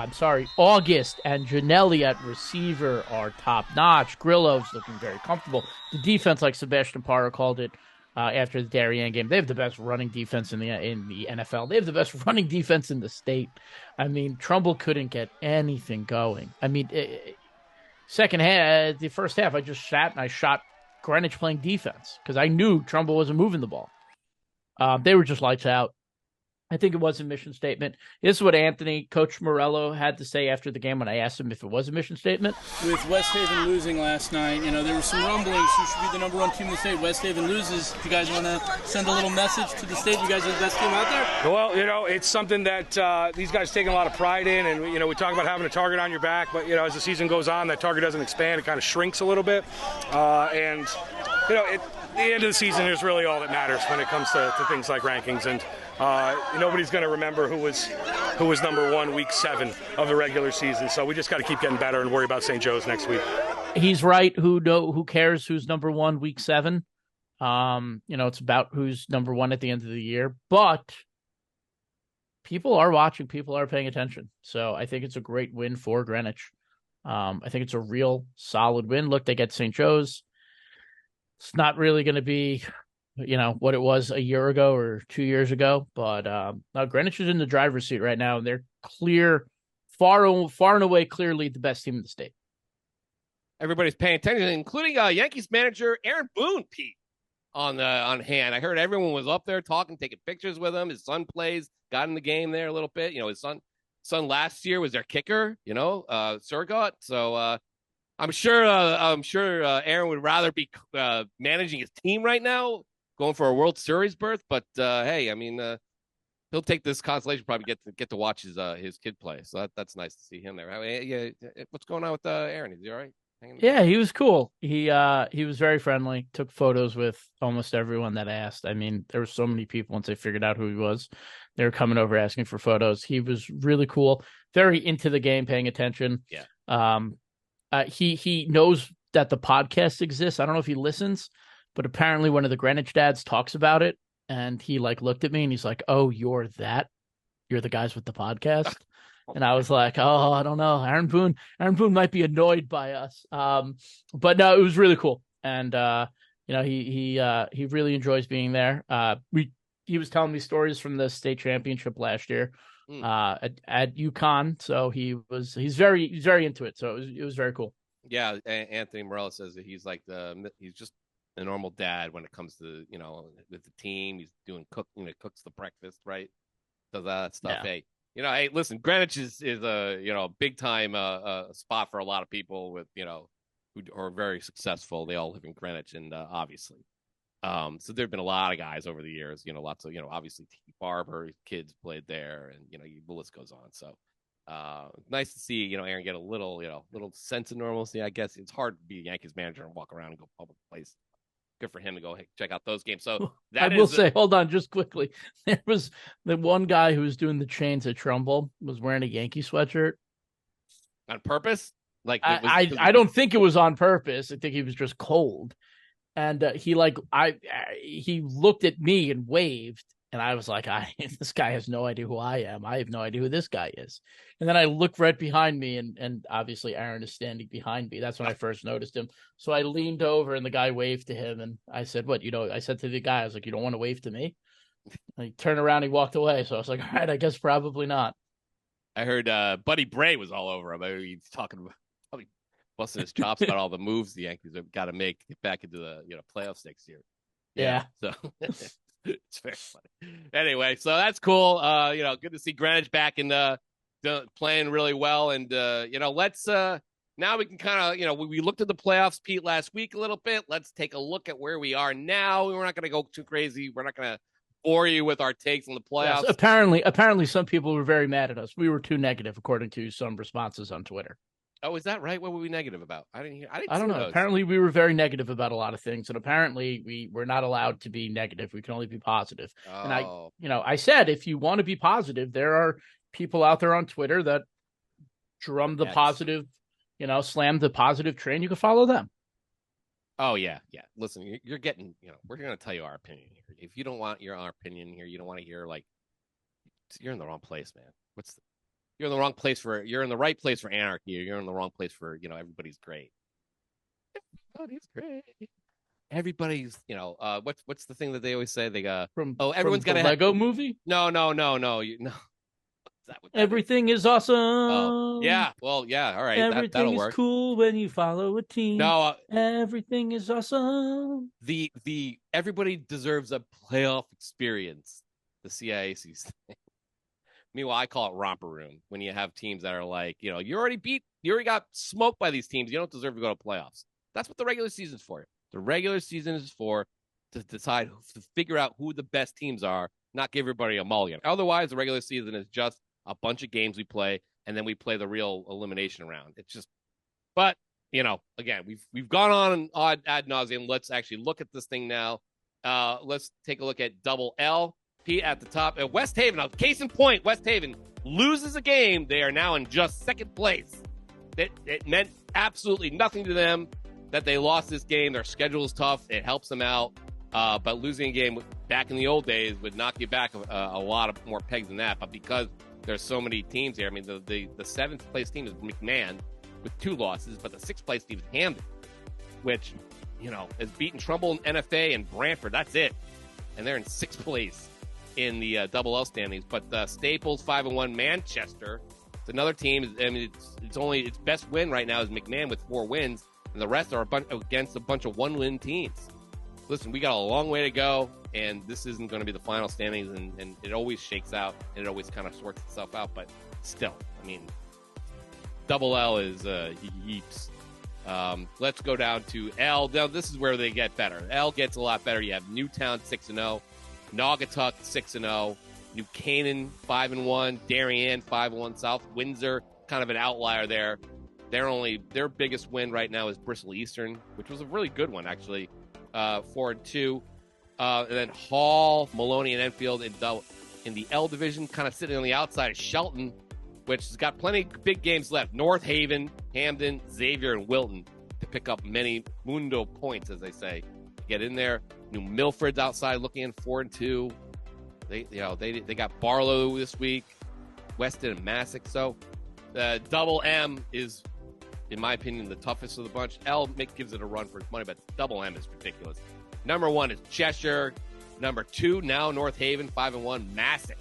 at receiver are top-notch. Grillo's looking very comfortable. The defense, like Sebastian Parra called it after the Darien game, they have the best running defense in the NFL. They have the best running defense in the state. I mean, Trumbull couldn't get anything going. I mean, second half, the first half, I just sat and I shot Greenwich playing defense because I knew Trumbull wasn't moving the ball. They were just lights out. I think it was a mission statement. This is what Coach Morello had to say after the game when I asked him if it was a mission statement. With West Haven losing last night, there were some rumblings who should be the number 1 team in the state. West Haven loses. If you guys want to send a little message to the state, you guys are the best team out there? Well, it's something that these guys take a lot of pride in, and, we talk about having a target on your back, but, as the season goes on, that target doesn't expand. It kind of shrinks a little bit. At the end of the season is really all that matters when it comes to things like rankings, and nobody's going to remember who was number 1 week 7 of the regular season. So we just got to keep getting better and worry about St. Joe's next week. He's right. Who cares who's number 1 week 7? It's about who's number 1 at the end of the year. But people are watching. People are paying attention. So I think it's a great win for Greenwich. I think it's a real solid win. Look, they get St. Joe's. It's not really going to be, what it was a year ago or 2 years ago. But now Greenwich is in the driver's seat right now, and they're far and away, clearly the best team in the state. Everybody's paying attention, including Yankees manager Aaron Boone, Pete, on hand. I heard everyone was up there talking, taking pictures with him. His son got in the game there a little bit. His son last year was their kicker, Surgot. So I'm sure Aaron would rather be managing his team right now, going for a World Series berth. But hey, I mean, he'll take this consolation, probably get to watch his kid play. So that's nice to see him there. What's going on with Aaron? Is he all right? Yeah, he was cool. He was very friendly. Took photos with almost everyone that asked. I mean, there were so many people once they figured out who he was. They were coming over asking for photos. He was really cool. Very into the game, paying attention. Yeah. He knows that the podcast exists. I don't know if he listens, but apparently one of the Greenwich dads talks about it. and he like looked at me and he's like, "Oh, you're the guys with the podcast." And I was like, "Oh, I don't know. Aaron Boone might be annoyed by us." But no, it was really cool. And he really enjoys being there. He was telling me stories from the state championship last year at UConn. So he's very into it. So it was very cool. Yeah, Anthony Morello says that he's just a normal dad when it comes to with the team. He's doing cooks the breakfast, right? Does that stuff. Yeah. Hey, listen, Greenwich is a big time spot for a lot of people with who are very successful. They all live in Greenwich, and obviously, so there've been a lot of guys over the years. Lots of obviously T. Barber, his kids played there, and the list goes on. So nice to see Aaron get a little sense of normalcy. I guess it's hard to be a Yankees manager and walk around and go public place. Good for him to go check out those games. So I will say, hold on, just quickly. There was the one guy who was doing the chains at Trumbull was wearing a Yankee sweatshirt on purpose. Like I don't think it was on purpose. I think he was just cold, and he looked at me and waved, and I was like, this guy has no idea who I am. I have no idea who this guy is. And then I look right behind me, and obviously Aaron is standing behind me. That's when I first noticed him. So I leaned over, and the guy waved to him, and I said, "What? I said to the guy, I was like, you don't want to wave to me?" And he turned around, he walked away. So I was like, all right, I guess probably not. I heard Buddy Bray was all over him. I mean, he's talking about probably busting his chops about all the moves the Yankees have got to make to get back into the playoffs next year. Yeah. So it's very funny. Anyway, so that's cool. Good to see Greenwich back in playing really well, and let's now we can kind of we looked at the playoffs, Pete, last week a little bit. Let's take a look at where we are now. We're not going to go too crazy. We're not going to bore you with our takes on the playoffs. Yes, apparently some people were very mad at us. We were too negative, according to some responses on Twitter. Oh, is that right? What were we negative about? I don't know. Those. Apparently we were very negative about a lot of things, and apparently we're not allowed to be negative. We can only be positive. Oh. And I said, if you want to be positive, there are people out there on Twitter that drum the positive, slam the positive train. You can follow them. Oh, yeah. Listen, you're getting, we're going to tell you our opinion here. If you don't want our opinion here, you don't want to hear, you're in the wrong place, man. You're in the wrong place you're in the right place for anarchy. You're in the wrong place for, everybody's great. Everybody's great. Everybody's, what's the thing that they always say? They got, everyone's got a Lego movie? No. Everything is awesome. Oh, yeah. Well, yeah. All right. Everything that'll is work. Cool when you follow a team. No. Everything is awesome. The everybody deserves a playoff experience. The CIAC thing. Meanwhile, I call it romper room when you have teams that are like, you already got smoked by these teams. You don't deserve to go to playoffs. That's what the regular season is for. The regular season is for to decide, to figure out who the best teams are, not give everybody a mulligan. Otherwise, the regular season is just a bunch of games we play, and then we play the real elimination round. It's just, but again, we've gone on ad nauseum. Let's actually look at this thing now. Let's take a look at double L. Pete at the top. West Haven, now, case in point, West Haven loses a game. They are now in just second place. It meant absolutely nothing to them that they lost this game. Their schedule is tough. It helps them out. But losing a game back in the old days would knock you back a lot of more pegs than that. But because there's so many teams here, I mean, the seventh place team is McMahon with 2 losses, but the sixth place team is Hamden, which, has beaten Trumbull and NFA and Brantford. That's it. And they're in 6th place in the double L standings. But Staples 5-1, Manchester, it's another team. I mean, its best win right now is McMahon with 4 wins, and the rest are against a bunch of 1-win teams. Listen, we got a long way to go, and this isn't going to be the final standings, and it always shakes out, and it always kind of sorts itself out. But still, I mean, double L is heaps. Let's go down to L. Now, this is where they get better. L gets a lot better. You have Newtown 6-0. Naugatuck 6-0, New Canaan 5-1, Darien 5-1, South Windsor kind of an outlier there. Their biggest win right now is Bristol Eastern, which was a really good one actually, 4-2. And then Hall, Maloney, and Enfield in the L division, kind of sitting on the outside of Shelton, which has got plenty of big games left. North Haven, Hamden, Xavier, and Wilton to pick up many Mundo points, as they say, to get in there. New Milford's outside looking in 4-2. They got Barlow this week, Weston and Massac. So double M is, in my opinion, the toughest of the bunch. Mick gives it a run for its money, but double M is ridiculous. Number 1 is Cheshire. Number 2 now North Haven 5-1. Massac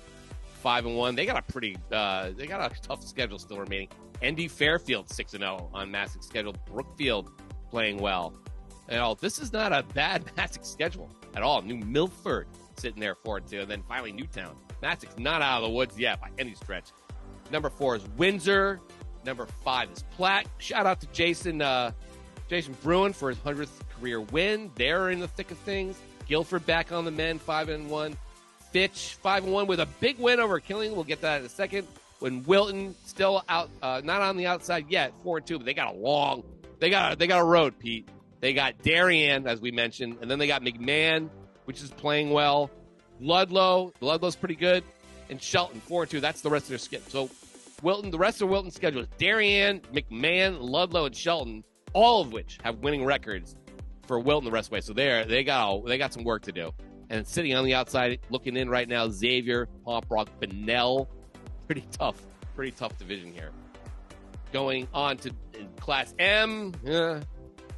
5-1. They got a tough schedule still remaining. ND Fairfield 6-0 on Massac's schedule. Brookfield playing well. This is not a bad Massac schedule at all. New Milford sitting there 4-2, and then finally Newtown. Massac's not out of the woods yet by any stretch. Number 4 is Windsor. Number 5 is Platt. Shout out to Jason Bruin for his 100th career win. They're in the thick of things. Guilford back on the men, 5-1. Fitch 5-1 with a big win over Killing. We'll get that in a second. When Wilton still out, not on the outside yet, 4-2, but they got a road, Pete. They got Darien, as we mentioned, and then they got McMahon, which is playing well. Ludlow's pretty good, and Shelton 4-2. That's the rest of their schedule. So Wilton, the rest of Wilton's schedule is Darien, McMahon, Ludlow, and Shelton, all of which have winning records for Wilton the rest of the way. So they got some work to do. And sitting on the outside, looking in right now, Xavier, Pomprock, Benell. Pretty tough division here. Going on to Class M,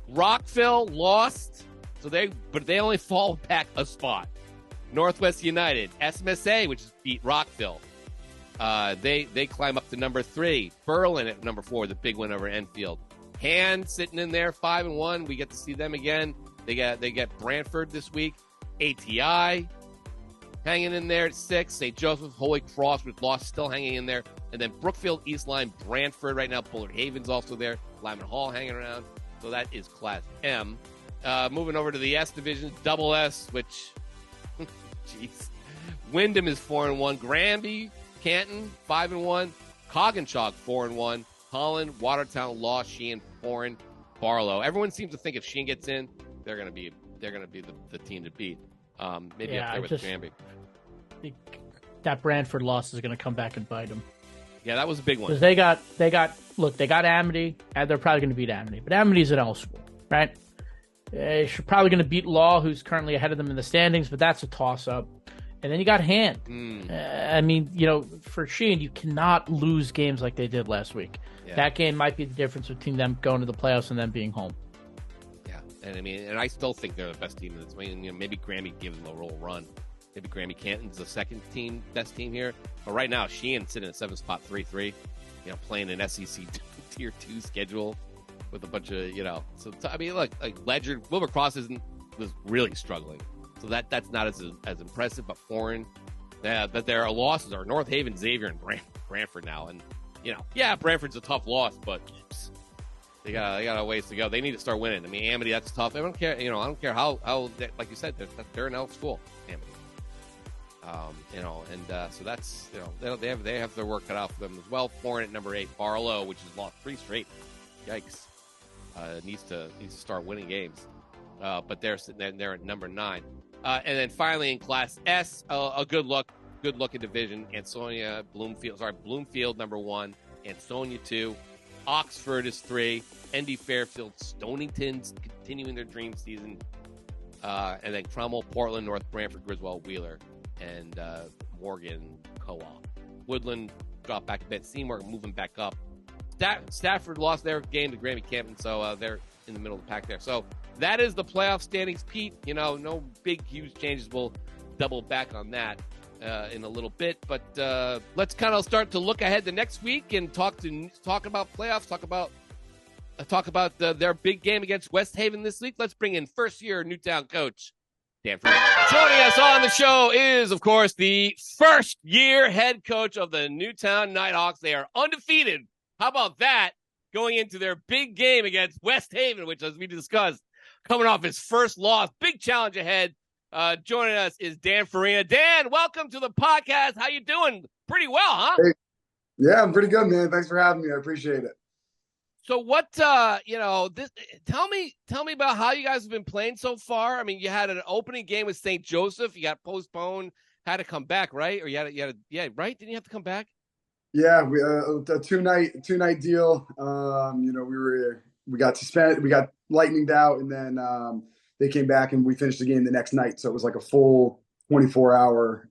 Rockville lost, but they only fall back a spot. Northwest United, SMSA, which beat Rockville. They climb up to number 3. Berlin at number 4, the big win over Enfield. Hand sitting in there 5-1. We get to see them again. They get Brantford this week. ATI hanging in there at 6. St. Joseph, Holy Cross, which lost, still hanging in there. And then Brookfield, Eastline, Brantford right now. Bullard Haven's also there. Lyman Hall hanging around. So that is Class M. Moving over to the S division, double S, which, jeez. Wyndham is 4-1. Granby, Canton, 5-1. Coggenshaw, 4-1. Holland, Watertown, Law, Sheehan, Foreign, Barlow. Everyone seems to think if Sheehan gets in, they're going to be the team to beat. Maybe up there with Granby. That Brantford loss is going to come back and bite them. Yeah, that was a big one. Because they got Amity, and they're probably going to beat Amity. But Amity's an L school, right? They're probably going to beat Law, who's currently ahead of them in the standings, but that's a toss-up. And then you got Hand. I mean, for Sheehan, you cannot lose games like they did last week. Yeah. That game might be the difference between them going to the playoffs and them being home. Yeah, and I still think they're the best team in this. Maybe Granby gives them a little run. Maybe Granby Canton's the second team, best team here. But right now, Sheehan's sitting at 7th spot, 3-3. Playing an SEC Tier 2 schedule with a bunch of, So, look, Ledger, Wilbur-Cross was really struggling. So that's not as impressive, but Foreign, but their losses are North Haven, Xavier, and Brantford now. And, Brantford's a tough loss, but they got a ways to go. They need to start winning. Amity, that's tough. I don't care, I don't care how like you said, they're an L school, Amity. So that's, they have their work cut out for them as well. Foreign at number 8, Barlow, which has lost 3 straight. Yikes. Needs to start winning games. But they're sitting there at number 9. And then finally in Class S, a good looking division. Ansonia, Bloomfield number 1, Ansonia 2, Oxford is 3, ND Fairfield, Stonington's continuing their dream season, and then Trumbull, Portland, North Brantford, Griswold, Wheeler, and Morgan, Co-op. Woodland dropped back a bit. Seymour moving back up. Stafford lost their game to Granby Campton, so they're in the middle of the pack there. So that is the playoff standings, Pete. No big, huge changes. We'll double back on that in a little bit. But let's kind of start to look ahead to next week and talk about playoffs, talk about their big game against West Haven this week. Let's bring in first-year Newtown coach, Dan Farina. Joining us on the show is, of course, the first-year head coach of the Newtown Nighthawks. They are undefeated. How about that? Going into their big game against West Haven, which, as we discussed, coming off his first loss. Big challenge ahead. Joining us is Dan Farina. Dan, welcome to the podcast. How you doing? Pretty well, huh? Hey. Yeah, I'm pretty good, man. Thanks for having me. I appreciate it. So what, tell me about how you guys have been playing so far. You had an opening game with St. Joseph. You got postponed, had to come back, right? Or you had right? Didn't you have to come back? Yeah, we a two-night deal. We got suspended, we got lightninged out, and then they came back and we finished the game the next night. So it was like a full 24-hour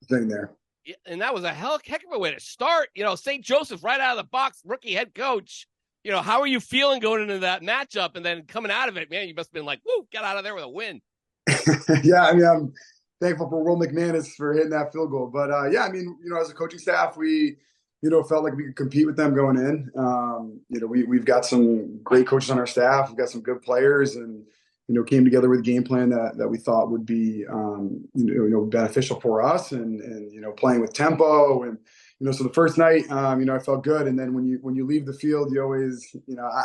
thing there. Yeah, and that was a heck of a way to start. St. Joseph right out of the box, rookie head coach. How are you feeling going into that matchup and then coming out of it? Man, you must have been like, woo, got out of there with a win. Yeah, I mean, I'm thankful for Will McManus for hitting that field goal. But, yeah, I mean, as a coaching staff, we, felt like we could compete with them going in. We've got some great coaches on our staff. We've got some good players and, came together with a game plan that we thought would be, beneficial for us and playing with tempo. And, so the first night, I felt good. And then when you leave the field, you always,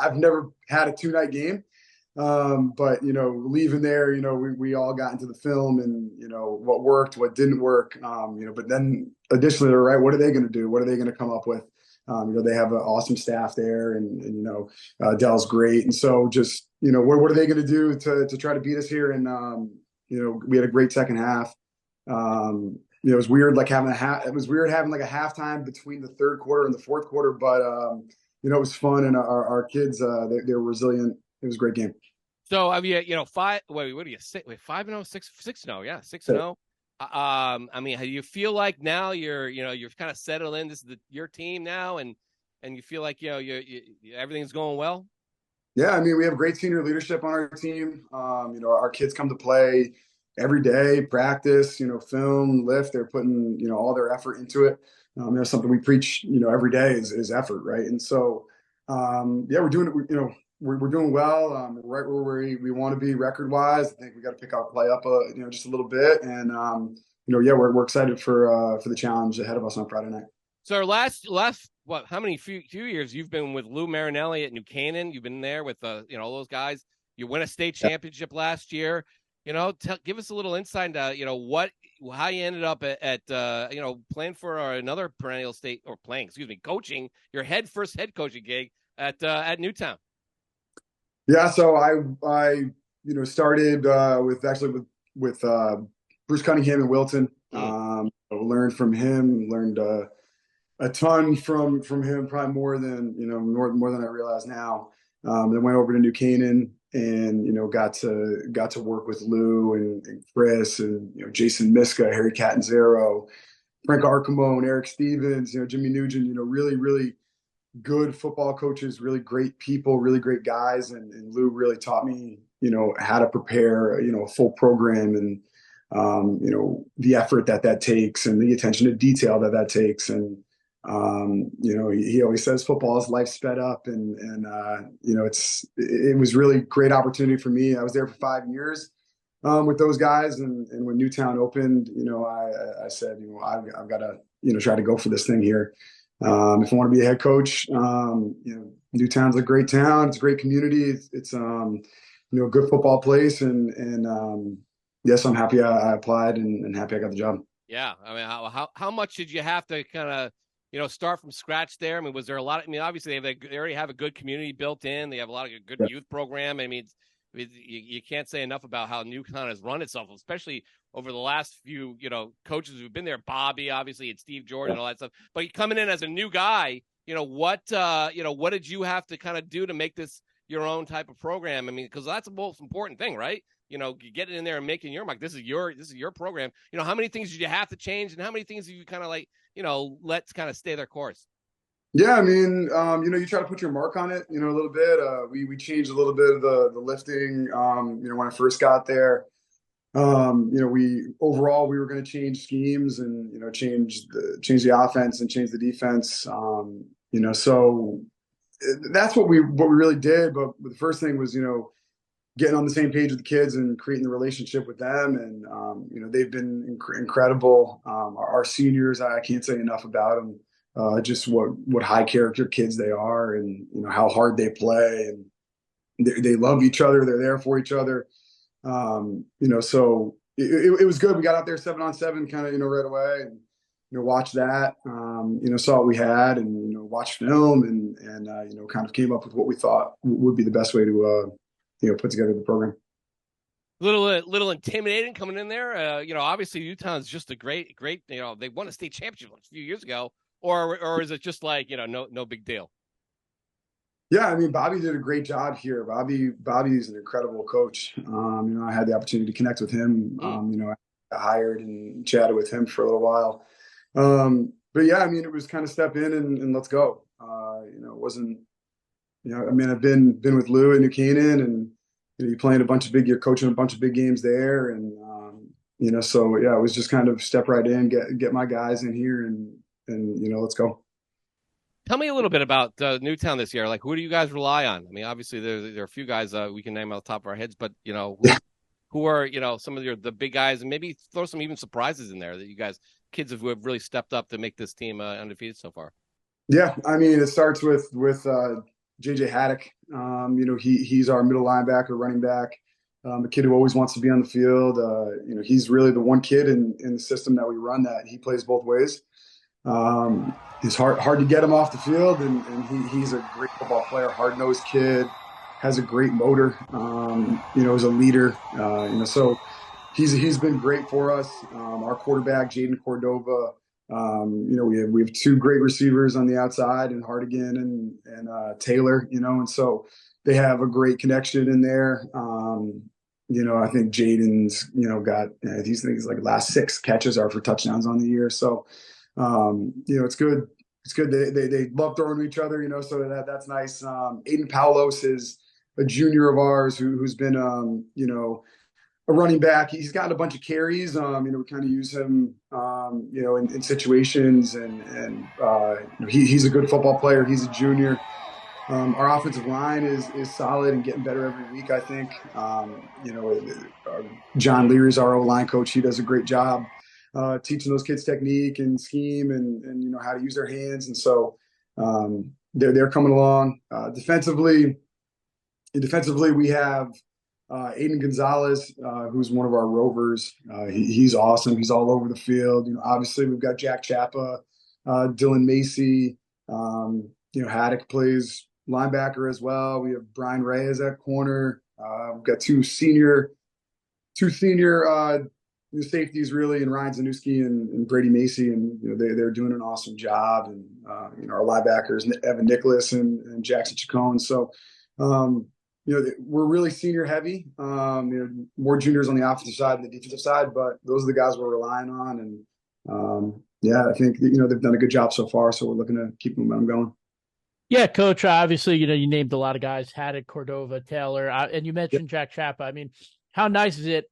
I've never had a 2-night game. But, leaving there, we all got into the film and, what worked, what didn't work, but then additionally, right, what are they going to do? What are they going to come up with? They have an awesome staff there and Dell's great. And so just, what are they going to do to try to beat us here? And, we had a great second half. It was weird, like having having like a halftime between the third quarter and the fourth quarter, but, it was fun. And our kids, they were resilient. It was a great game. So have you, what are you, 5-0, 6-0? Yeah, 6-0. I mean, how do you feel like now you're kind of settled in? This is your team now, and you feel like everything's going well. Yeah, I mean, we have great senior leadership on our team. Our kids come to play every day, practice, film, lift. They're putting all their effort into it. Something we preach every day is effort, right? And so yeah, we're doing it. We're doing well. Right where we want to be record wise. I think we got to pick our play up just a little bit, and yeah, we're excited for the challenge ahead of us on Friday night. So last how many few years you've been with Lou Marinelli at New Canaan? You've been there with all those guys. You win a state championship last year. Give us a little insight into how you ended up at playing for another perennial state or coaching your first head coaching gig at Newtown. Yeah, so I started with Bruce Cunningham and Wilton. Learned from him, learned a ton from him, probably more than I realize now. Then went over to New Canaan and got to work with Lou and Chris and Jason Miska, Harry Catanzaro, Frank Arcamone, Eric Stevens, Jimmy Nugent. Really, really good football coaches, really great people, really great guys. And Lou really taught me, how to prepare, a full program and, the effort that takes and the attention to detail that takes. And, he always says football is life sped up and it was really great opportunity for me. I was there for 5 years, with those guys. And when Newtown opened, I said, I've got to, try to go for this thing here. If I want to be a head coach, Newtown's a great town. It's a great community. It's a good football place. And yes, I'm happy I applied and happy I got the job. Yeah. I mean, how much did you have to kind of, start from scratch there? I mean, was there a lot? Obviously they already have a good community built in. They have a lot of good youth program. I mean, you can't say enough about how Newtown has run itself, especially over the last few, coaches who've been there, Bobby, obviously, and Steve Jordan and all that stuff. But coming in as a new guy, what did you have to kind of do to make this your own type of program? I mean, because that's the most important thing, right? Getting in there and making your mark. This is your program. How many things did you have to change, and how many things did you kind of let kind of stay their course? Yeah, I mean, you try to put your mark on it, a little bit. We changed a little bit of the lifting, when I first got there. We were going to change schemes and, change the offense and change the defense. So that's what we really did. But the first thing was, getting on the same page with the kids and creating the relationship with them. And, they've been incredible. Our seniors, I can't say enough about them. Just what high character kids they are and, how hard they play and they love each other. They're there for each other. So it was good. We got out there 7-on-7 kind of, right away and, watched that, saw what we had and, watched film and kind of came up with what we thought would be the best way to, put together the program. Little intimidating coming in there. Obviously Newtown's just a great, they won a state championship a few years ago. Or is it just like, no big deal? Yeah, I mean, Bobby did a great job here. Bobby is an incredible coach. I had the opportunity to connect with him. I hired and chatted with him for a little while. But yeah, I mean, it was kind of step in and let's go. It wasn't. I mean, I've been with Lou at New Canaan, and you're coaching a bunch of big games there, and so yeah, it was just kind of step right in, get my guys in here, and let's go. Tell me a little bit about Newtown this year. Like, who do you guys rely on? I mean, obviously there are a few guys we can name off the top of our heads, but who are some of the big guys, and maybe throw some even surprises in there that you guys kids who have really stepped up to make this team undefeated so far. Yeah, I mean, it starts with JJ Haddock. He's our middle linebacker, running back, a kid who always wants to be on the field. He's really the one kid in the system that we run that he plays both ways. It's hard to get him off the field, and he's a great football player, hard-nosed kid, has a great motor, is a leader. So he's been great for us. Our quarterback, Jaden Cordova, we have two great receivers on the outside, and Hardigan and Taylor, and so they have a great connection in there. I think Jaden's, got these things like last 6 catches are for touchdowns on the year. So, it's good. It's good. They love throwing to each other, so that's nice. Aiden Paulos is a junior of ours who's been, a running back. He's got a bunch of carries. We kind of use him, in situations, and he's a good football player. He's a junior. Our offensive line is solid and getting better every week, I think. John Leary's our O-line coach. He does a great job teaching those kids technique and scheme and how to use their hands. And so they're coming along. Defensively, we have Aiden Gonzalez, who's one of our rovers. He's awesome. He's all over the field. Obviously we've got Jack Chappa, Dylan Macy. Haddock plays linebacker as well. We have Brian Reyes at corner. We've got two senior safeties really, and Ryan Zanuski and Brady Macy, and they're doing an awesome job. And our linebackers, Evan Nicholas and Jackson Chacon. So we're really senior heavy. More juniors on the offensive side than the defensive side, but those are the guys we're relying on. And I think they've done a good job so far. So we're looking to keep the momentum going. Yeah, Coach. Obviously, you named a lot of guys: Haddock, Cordova, Taylor, and you mentioned Jack Chappa. I mean, how nice is it?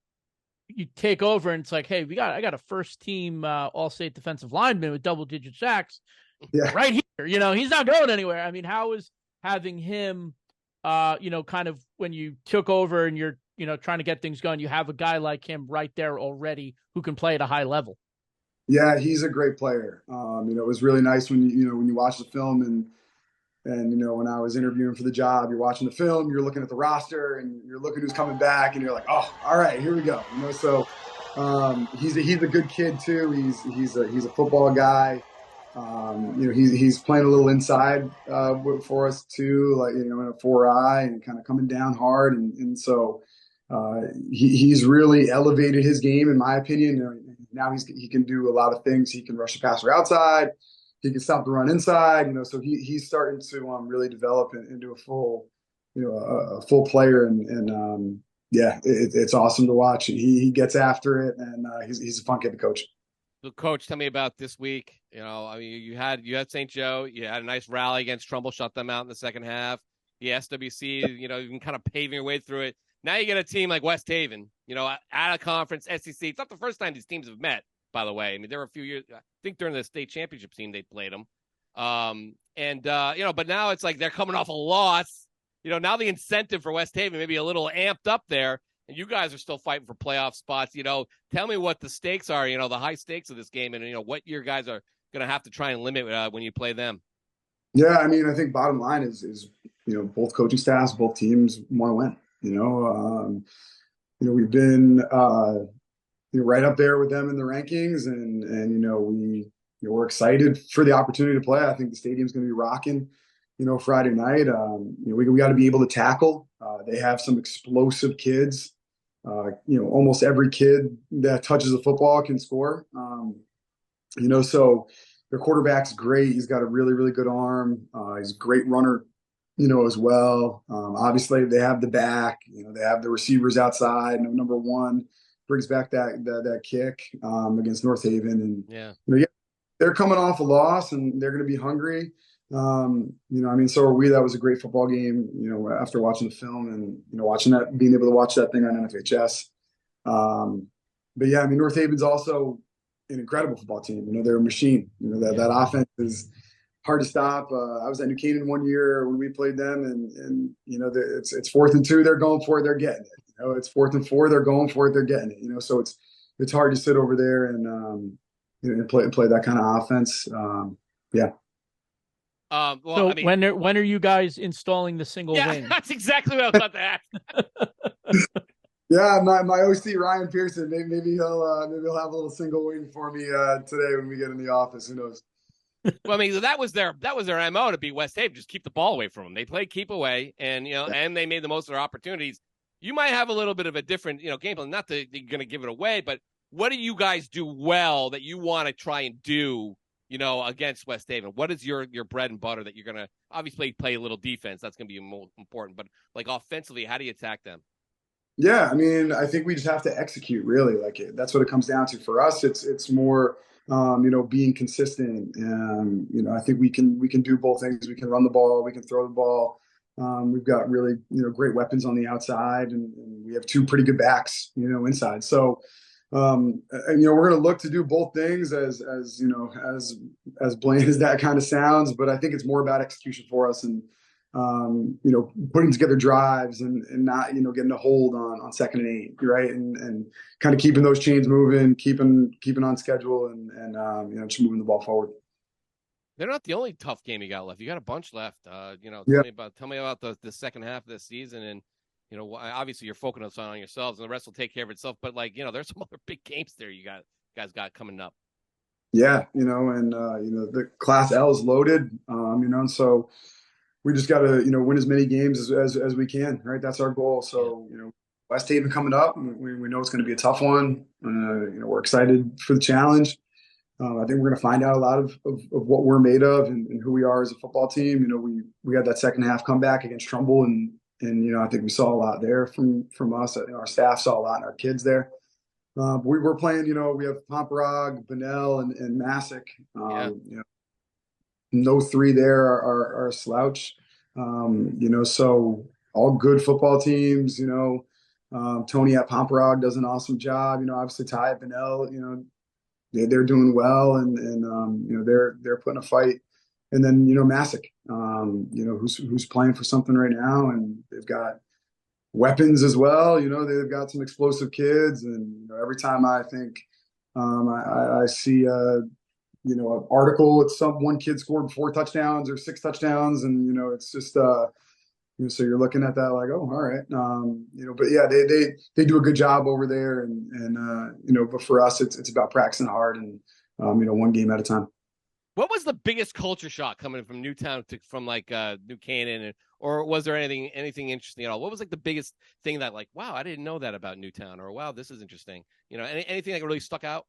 You take over and it's like, hey, I got a first team all-state defensive lineman with double-digit sacks right here. He's not going anywhere. I mean, how is having him, kind of when you took over and you're, trying to get things going, you have a guy like him right there already who can play at a high level. Yeah, he's a great player. It was really nice when you watch the film and when I was interviewing for the job, you're watching the film, you're looking at the roster, and you're looking who's coming back, and you're like, oh, all right, here we go. So he's a good kid too. He's a football guy. He's playing a little inside for us too, like in a 4-eye and kind of coming down hard, and so he's really elevated his game, in my opinion. Now he can do a lot of things. He can rush the passer outside. He can stop the run inside, so he's starting to really develop into a full, a full player. And it's awesome to watch. He gets after it, and he's a fun kid to coach. So, Coach, tell me about this week. You had St. Joe. You had a nice rally against Trumbull, shut them out in the second half. The SWC, you've been kind of paving your way through it. Now you get a team like West Haven, out of conference, SEC. It's not the first time these teams have met. By the way, I mean, there were a few years, I think during the state championship team, they played them. But now it's like they're coming off a loss. Now the incentive for West Haven may be a little amped up there, and you guys are still fighting for playoff spots. Tell me what the stakes are, the high stakes of this game, and, what your guys are going to have to try and limit when you play them. Yeah, I mean, I think bottom line is both coaching staffs, both teams want to win. We've been right up there with them in the rankings, and we're excited for the opportunity to play. I think the stadium's going to be rocking, Friday night. We got to be able to tackle. They have some explosive kids. Almost every kid that touches a football can score. So their quarterback's great. He's got a really, really good arm. He's a great runner. as well. Obviously, they have the back. They have the receivers outside. Number one brings back that kick against North Haven, and yeah, they're coming off a loss, and they're going to be hungry. So are we. That was a great football game. After watching the film and watching that, being able to watch that thing on NFHS. But yeah, North Haven's also an incredible football team. They're a machine. That offense is hard to stop. I was at New Canaan one year when we played them, and it's 4th and 2, they're going for it, they're getting it. It's 4th and 4, they're going for it, they're getting it. So it's hard to sit over there and play that kind of offense. Yeah. So when are you guys installing the single wing? That's exactly what I was about to ask. Yeah, my OC Ryan Pearson. Maybe he'll have a little single wing for me today when we get in the office. Who knows? Well, that was their MO to beat West Haven. Just keep the ball away from them. They played keep away, and and they made the most of their opportunities. You might have a little bit of a different game plan. Not that you're going to give it away, but what do you guys do well that you want to try and do? Against West Haven, what is your bread and butter that you're going to obviously play a little defense? That's going to be more important, but like offensively, how do you attack them? Yeah, I think we just have to execute really. That's what it comes down to for us. It's more, being consistent. And, I think we can do both things. We can run the ball, we can throw the ball. We've got really, great weapons on the outside, and we have 2 pretty good backs, inside. So, we're going to look to do both things as bland as that kind of sounds, but I think it's more about execution for us and, putting together drives and not, getting a hold on 2nd and 8, right. And kind of keeping those chains moving, keeping on schedule and just moving the ball forward. They're not the only tough game you got left. You got a bunch left. Tell me about the second half of this season, and obviously you're focusing on yourselves, and the rest will take care of itself. But there's some other big games there you guys got coming up. Yeah, the Class L is loaded. And so we just got to win as many games as we can. Right, that's our goal. So West Haven coming up. We know it's going to be a tough one. We're excited for the challenge. I think we're going to find out a lot of what we're made of and who we are as a football team. We had that second half comeback against Trumbull, and I think we saw a lot there from us. Our staff saw a lot, and our kids there. We were playing. We have Pomperog, Bunnell, and Massac. No 3 there are a slouch. So all good football teams. Tony at Pomperog does an awesome job. Obviously Ty at Bunnell. They're doing well, and they're putting a fight. And then Massac, who's playing for something right now, and they've got weapons as well. They've got some explosive kids, and every time I think I see an article, it's one kid scored 4 touchdowns or 6 touchdowns, and it's just so you're looking at that like, oh, all right, but yeah, they do a good job over there, and but for us, it's about practicing hard and one game at a time. What was the biggest culture shock coming from Newtown from New Canaan, or was there anything interesting at all? What was the biggest thing that wow, I didn't know that about Newtown, or wow, this is interesting? Anything that really stuck out?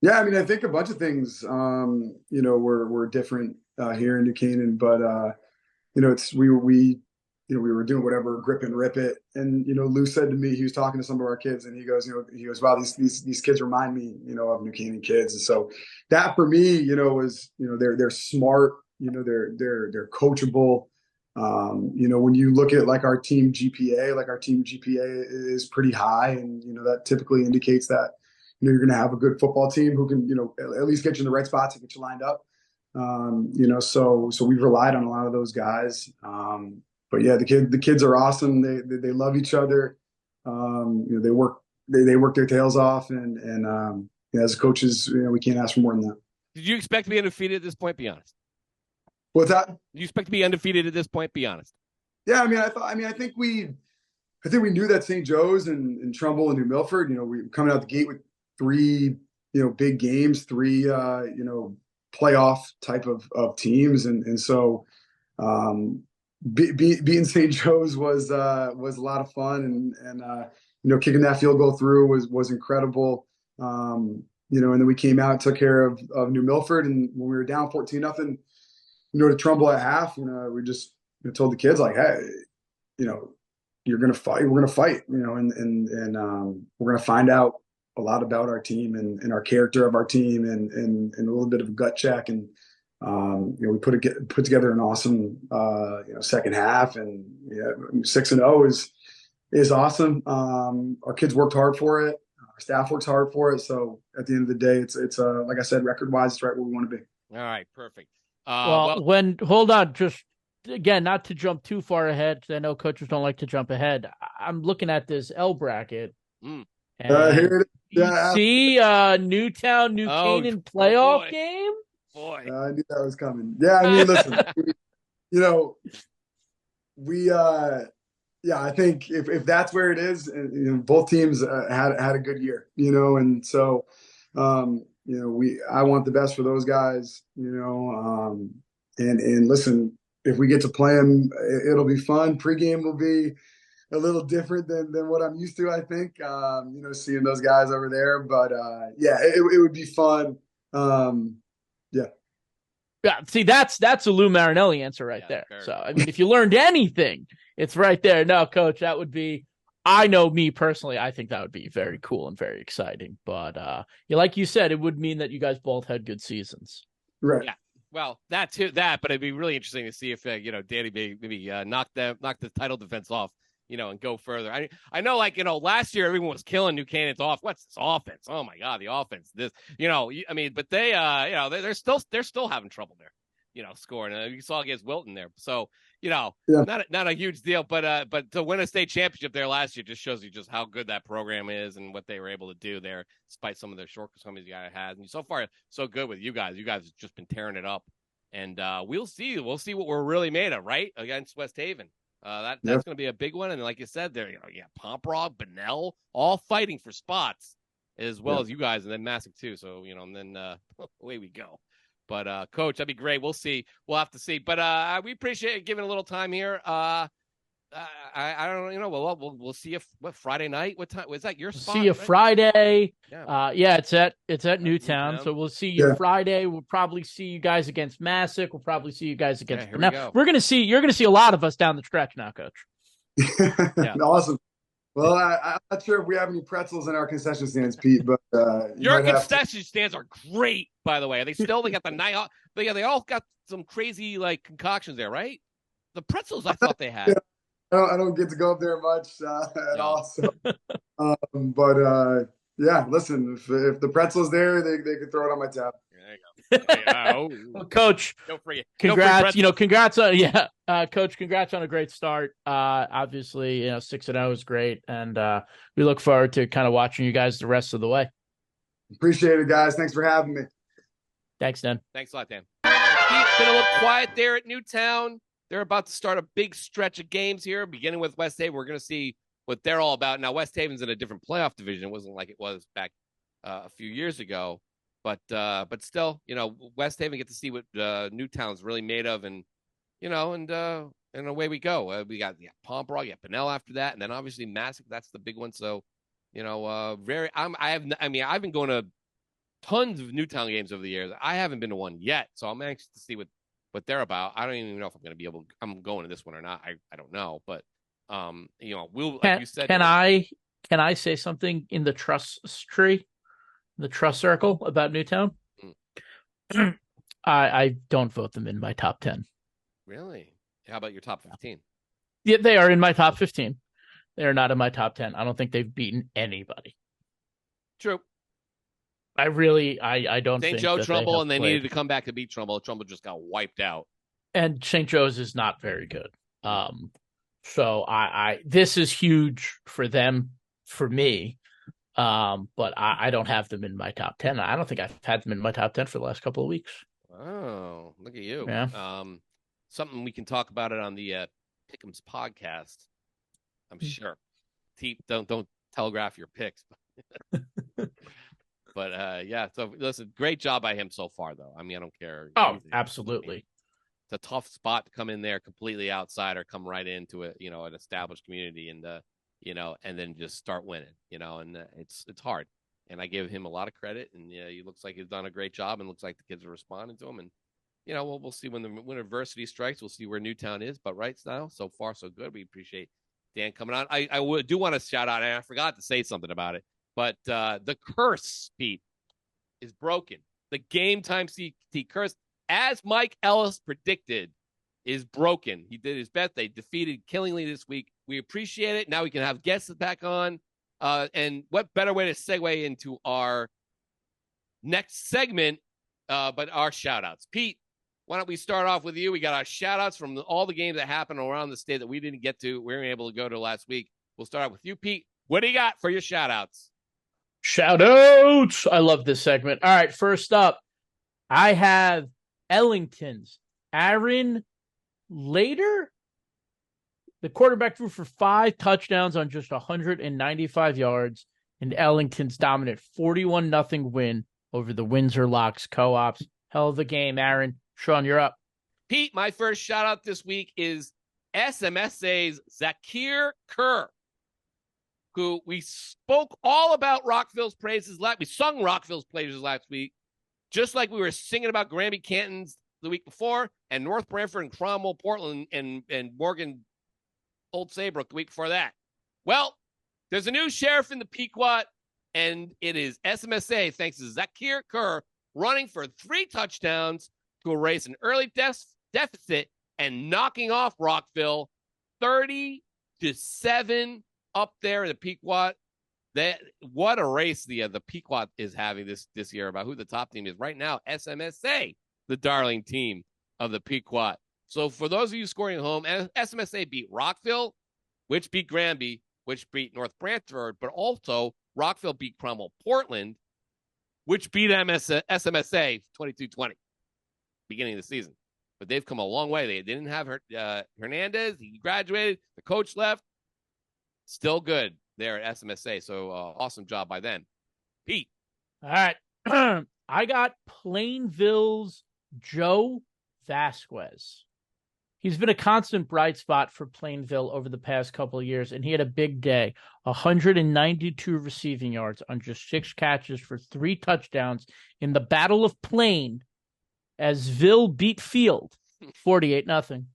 Yeah, I think a bunch of things, were different here in New Canaan, but we were doing whatever, grip and rip it. And, Lou said to me, he was talking to some of our kids, and he goes, wow, these kids remind me, of New Canaan kids. And so that for me, was, they're smart, they're coachable. When you look at our team GPA, is pretty high. And, that typically indicates that, you're going to have a good football team who can, at least get you in the right spots and get you lined up. So we've relied on a lot of those guys. But yeah, the kids are awesome. They love each other. They work their tails off, and as coaches, we can't ask for more than that. Did you expect to be undefeated at this point? Be honest. What's that? Did you expect to be undefeated at this point? Be honest. Yeah, I think we knew that St. Joe's and Trumbull and New Milford. We were coming out the gate with 3 big games, 3 playoff type of teams, and so. Beating St. Joe's was a lot of fun, and kicking that field goal through was incredible. And then we came out, took care of New Milford, and when we were down 14-0, to Trumbull at half, we just told the kids like, hey, you're gonna fight. We're gonna fight. And we're gonna find out a lot about our team and our character of our team and a little bit of a gut check. And we put together an awesome second half, and 6-0 is awesome. Our kids worked hard for it. Our staff works hard for it. So at the end of the day, it's like I said, record wise, it's right where we want to be. All right, perfect. Hold on, just again, not to jump too far ahead, because I know coaches don't like to jump ahead. I'm looking at this L bracket. Mm. Here it is. You see Newtown, Canaan playoff game? Boy. I knew that was coming. Yeah, I mean, listen, I think if that's where it is, both teams had a good year, and so, I want the best for those guys, and listen, if we get to play them, it'll be fun. Pregame will be a little different than what I'm used to, I think, seeing those guys over there, but it would be fun. Yeah, see, that's a Lou Marinelli answer right there. So, I mean, if you learned anything, it's right there. No, Coach, that would be, I know me personally, I think that would be very cool and very exciting. But like you said, it would mean that you guys both had good seasons. Right. Yeah. Well, but it'd be really interesting to see if, Danny maybe knock the title defense off, and go further. I know, last year everyone was killing New Canaan's off. What's this offense? Oh my God, the offense. This, but they, they're still having trouble there, scoring. You saw against Wilton there. So, not a huge deal, but to win a state championship there last year just shows you just how good that program is and what they were able to do there, despite some of their shortcomings you guys had. And so far, so good with you guys. You guys have just been tearing it up, and we'll see what we're really made of, right, against West Haven. That's going to be a big one. And like you said there, Pomprog, Bunnell, all fighting for spots as well as you guys, and then Massac too. So, and then away we go. But Coach, that'd be great. We'll see. We'll have to see. But we appreciate you giving a little time here. I don't know. We'll see you Friday night. What time was that? Your spot? See you right? Friday. It's at Newtown. So we'll see you Friday. We'll probably see you guys against Massac. We'll probably see you guys against. You're gonna see a lot of us down the stretch now, Coach. Awesome. Well, I'm not sure if we have any pretzels in our concession stands, Pete, but your concession stands are great, by the way. They got the night. They all got some crazy concoctions there, right? The pretzels I thought they had. Yeah. I don't get to go up there much at all. So, listen, if the pretzel's there, they could throw it on my tab. Well, Coach, congrats. Congrats on Coach. Congrats on a great start. Obviously, 6-0 is great, and we look forward to kind of watching you guys the rest of the way. Appreciate it, guys. Thanks for having me. Thanks, Dan. Thanks a lot, Dan. Keith's been a little quiet there at Newtown. They're about to start a big stretch of games here, beginning with West Haven. We're going to see what they're all about. Now, West Haven's in a different playoff division. It wasn't like it was back a few years ago. But still, West Haven get to see what Newtown's really made of, and away we go. We got Pomprog, Bunnell after that, and then obviously Massac. That's the big one. So, I've been going to tons of Newtown games over the years. I haven't been to one yet, so I'm anxious to see what they're about. I don't even know if I'm going to be able. I'm going to this one or not. I don't know, but we'll. Like you said, can I say something in the trust tree? The trust circle about Newtown. I don't vote them in my top 10. Really? How about your top 15? Yeah, they are in my top 15. They are not in my top 10. I don't think they've beaten anybody. True. I don't think St. Joe, Trumbull, and they played. needed to come back to beat Trumbull. Trumbull just got wiped out. And St. Joe's is not very good. So this is huge for them, for me. But I don't have them in my top 10. I don't think I've had them in my top 10 for the last couple of weeks. Oh, look at you. Yeah. Something we can talk about it on the Pick'ems podcast. I'm sure. Don't telegraph your picks. But so listen, great job by him so far, though. I mean, I don't care. Oh, absolutely. It's a tough spot to come in there completely outside or come right into an established community and and then just start winning, and it's hard. And I give him a lot of credit, and he looks like he's done a great job, and looks like the kids are responding to him, and you know, we'll see when adversity strikes. We'll see where Newtown is. But right now, so far, so good. We appreciate Dan coming on. I do want to shout out, and I forgot to say something about it, but the curse, Pete, is broken. The game time CT curse, as Mike Ellis predicted, is broken. He did his best. They defeated Killingly this week. We appreciate it. Now we can have guests back on. And what better way to segue into our next segment, but our shout-outs. Pete, why don't we start off with you? We got our shout-outs from all the games that happened around the state that we didn't get to. We weren't able to go to last week. We'll start out with you, Pete. What do you got for your shout-outs? Shout-outs. I love this segment. All right, first up, I have Ellington's Aaron Later. The quarterback threw for 5 touchdowns on just 195 yards in Ellington's dominant 41-0 win over the Windsor Locks Co-ops. Hell of a game, Aaron. Sean, you're up. Pete, my first shout-out this week is SMSA's Zakir Kerr, who we spoke all about Rockville's praises we sung Rockville's praises last week, just like we were singing about Granby Canton's the week before, and North Branford and Cromwell, Portland, and Morgan Old Saybrook the week before that. Well, there's a new sheriff in the Pequot, and it is SMSA, thanks to Zakir Kerr, running for 3 touchdowns to erase an early deficit and knocking off Rockville 30-7 up there in the Pequot. What a race the Pequot is having this year about who the top team is. Right now, SMSA, the darling team of the Pequot. So for those of you scoring at home, SMSA beat Rockville, which beat Granby, which beat North Branford, but also Rockville beat Cromwell Portland, which beat SMSA 22-20, beginning of the season. But they've come a long way. They didn't have Hernandez. He graduated. The coach left. Still good there at SMSA. So awesome job by them. Pete. All right. I got Plainville's Joe Vasquez. He's been a constant bright spot for Plainville over the past couple of years, and he had a big day. 192 receiving yards on just 6 catches for 3 touchdowns in the Battle of Plain as Ville beat Field 48-0.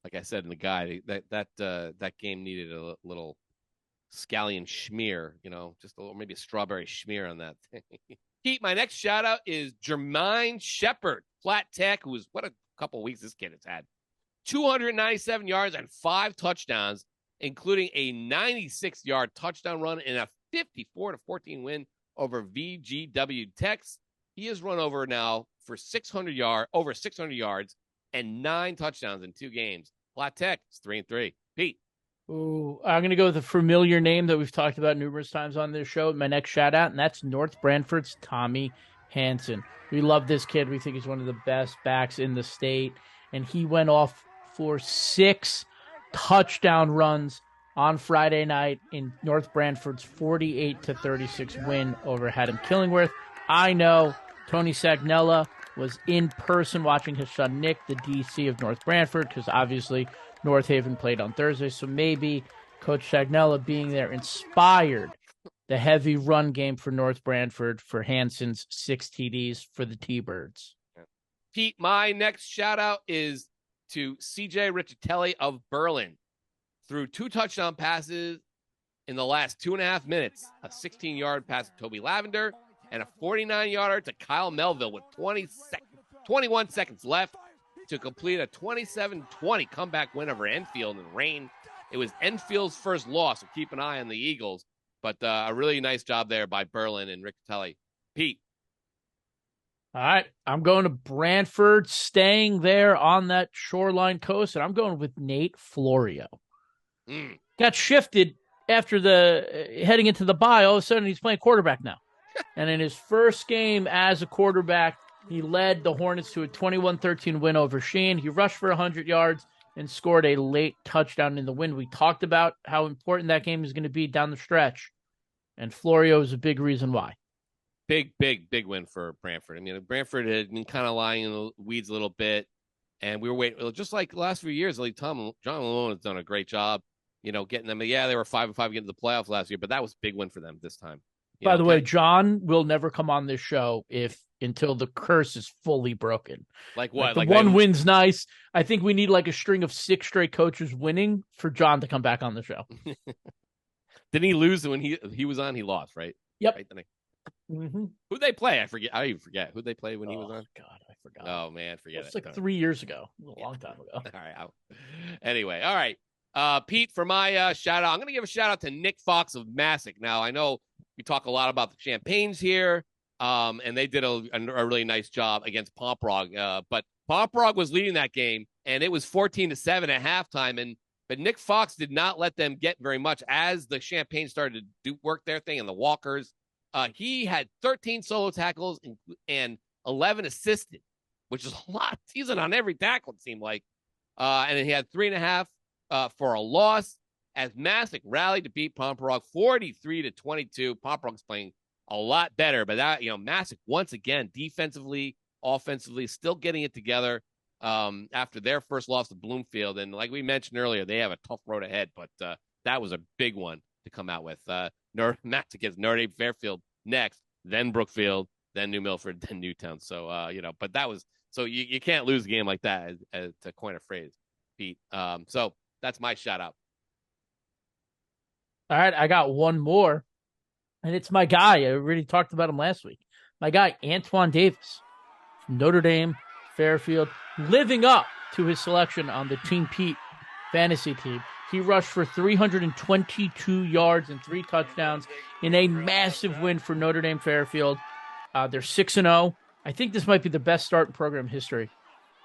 Like I said in the guide, that game needed a little scallion schmear, just a little, maybe a strawberry schmear on that thing. Pete, my next shout out is Jermaine Shepard, Flat Tech, who's what a couple weeks this kid has had. 297 yards and 5 touchdowns, including a 96-yard touchdown run and a 54-14 win over VGW Techs. He has run over now for over 600 yards and 9 touchdowns in 2 games. Flat Tech is 3-3. Pete. Ooh, I'm going to go with a familiar name that we've talked about numerous times on this show. My next shout out, and that's North Branford's Tommy Hansen. We love this kid. We think he's one of the best backs in the state. And he went off for 6 touchdown runs on Friday night in North Branford's 48-36 win over Haddam Killingworth. I know Tony Sagnella was in person watching his son Nick, the DC of North Branford, because obviously North Haven played on Thursday. So maybe Coach Sagnella being there inspired the heavy run game for North Branford for Hansen's 6 TDs for the T-Birds. Pete, my next shout out is to CJ Riccitelli of Berlin. Threw 2 touchdown passes in the last 2.5 minutes. A 16-yard pass to Toby Lavender and a 49-yarder to Kyle Melville with 21 seconds left to complete a 27-20 comeback win over Enfield in the rain. It was Enfield's first loss, so keep an eye on the Eagles. But a really nice job there by Berlin and Riccitelli. Pete. All right, I'm going to Branford, staying there on that shoreline coast, and I'm going with Nate Florio. Got shifted after heading into the bye. All of a sudden, he's playing quarterback now. And in his first game as a quarterback, he led the Hornets to a 21-13 win over Sheen. He rushed for 100 yards and scored a late touchdown in the win. We talked about how important that game is going to be down the stretch, and Florio is a big reason why. Big win for Branford. I mean, Branford had been kind of lying in the weeds a little bit, and we were waiting. Just like the last few years, like John Malone has done a great job, getting them. Yeah, they were 5-5 getting to the playoffs last year, but that was a big win for them this time. By the way, John will never come on this show if until the curse is fully broken. Like what? The one win's nice. I think we need like a string of 6 straight coaches winning for John to come back on the show. Didn't he lose when he was on? He lost, right? Yep. Right, Mm-hmm. Who'd they play? I forget. I even forget. Who'd they play when he was on? God, I forgot. Oh, man, forget it. It's like 3 years ago. A long time ago. All right. Anyway, all right. Pete, for my shout-out, I'm going to give a shout-out to Nick Fox of Massac. Now, I know we talk a lot about the Champagnes here, and they did a really nice job against Pomprog. But Pomprog was leading that game, and it was 14-7 at halftime. But Nick Fox did not let them get very much as the Champagne started to work their thing and the Walkers. He had 13 solo tackles and 11 assisted, which is a lot. He's on every tackle, it seemed like. And then he had 3.5 for a loss as Massac rallied to beat Pomprog 43-22. Pomprog's playing a lot better, but Massac once again, defensively, offensively, still getting it together after their first loss to Bloomfield. And like we mentioned earlier, they have a tough road ahead, but that was a big one to come out with. Massac gets Notre Dame Fairfield next, then Brookfield, then New Milford, then Newtown. So, but that was, so you can't lose a game like that, as to coin a phrase, Pete. So that's my shout out. All right, I got one more, and it's my guy. I already talked about him last week. My guy, Antoine Davis, from Notre Dame, Fairfield, living up to his selection on the Team Pete fantasy team. He rushed for 322 yards and 3 touchdowns in a massive win for Notre Dame Fairfield. They're 6-0. I think this might be the best start in program history.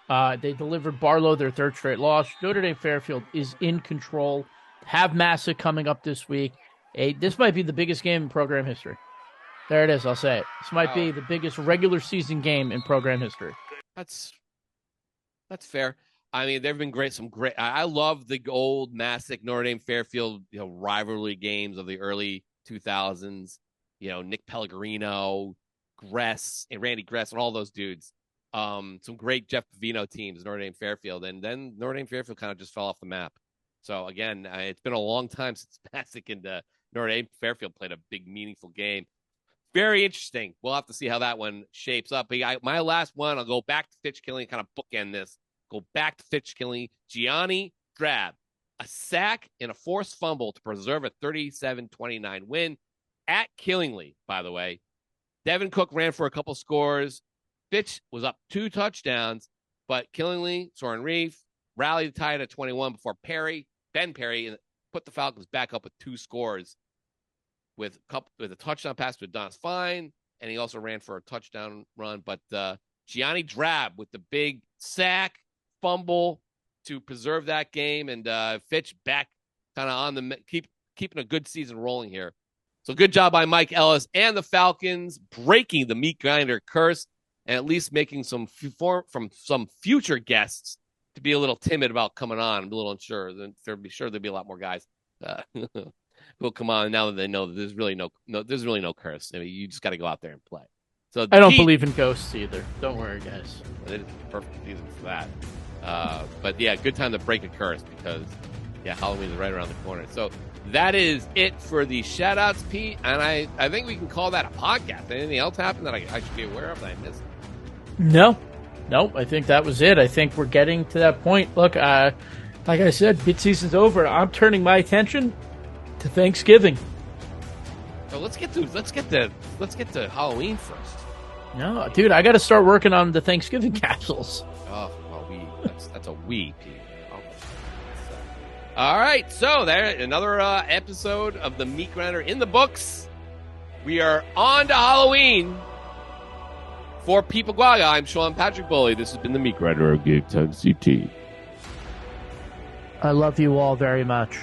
They delivered Barlow their 3rd straight loss. Notre Dame Fairfield is in control. Have Massac coming up this week. This might be the biggest game in program history. There it is. I'll say it. This might be the biggest regular season game in program history. That's fair. I mean, there've been great. I love the old Massac Notre Dame Fairfield, rivalry games of the early 2000s. Nick Pellegrino, Gress, and Randy Gress, and all those dudes. Some great Jeff Pavino teams, Notre Dame Fairfield, and then Notre Dame Fairfield kind of just fell off the map. So again, it's been a long time since Massac and Notre Dame Fairfield played a big, meaningful game. Very interesting. We'll have to see how that one shapes up. But my last one, I'll go back to Fitch-Killeen, kind of bookend this. Go back to Fitch-Killeen. Gianni Drab, a sack and a forced fumble to preserve a 37-29 win at Killingly, by the way. Devin Cook ran for a couple scores. Fitch was up 2 touchdowns, but Killingly, Soren Reef, rallied tied at 21 before Ben Perry, put the Falcons back up with 2 scores with a touchdown pass to Adonis Fine, and he also ran for a touchdown run. But Gianni Drab with the big sack, fumble to preserve that game, and Fitch back kind of on the keeping a good season rolling here. So good job by Mike Ellis and the Falcons breaking the meat grinder curse and at least making some future guests to be a little timid about coming on. I'm a little unsure. There'll be a lot more guys who'll come on now that they know that there's really no curse. I mean, you just got to go out there and play. So I don't believe in ghosts either. Don't worry, guys. It is the perfect season for that. But yeah, good time to break a curse because Halloween is right around the corner. So that is it for the shout outs, Pete. And I think we can call that a podcast. Anything else happen that I should be aware of that I missed? Nope, I think that was it. I think we're getting to that point. Look, like I said, bid season's over. I'm turning my attention to Thanksgiving. So let's get to Halloween first. No, dude, I got to start working on the Thanksgiving capsules. Oh, well, that's a we, Pete. All right, so there another episode of the Meat Grinder in the books. We are on to Halloween. For Pete Paguaga, I'm Sean Patrick Bowley. This has been the Meat Grinder of Gig Time CT. I love you all very much.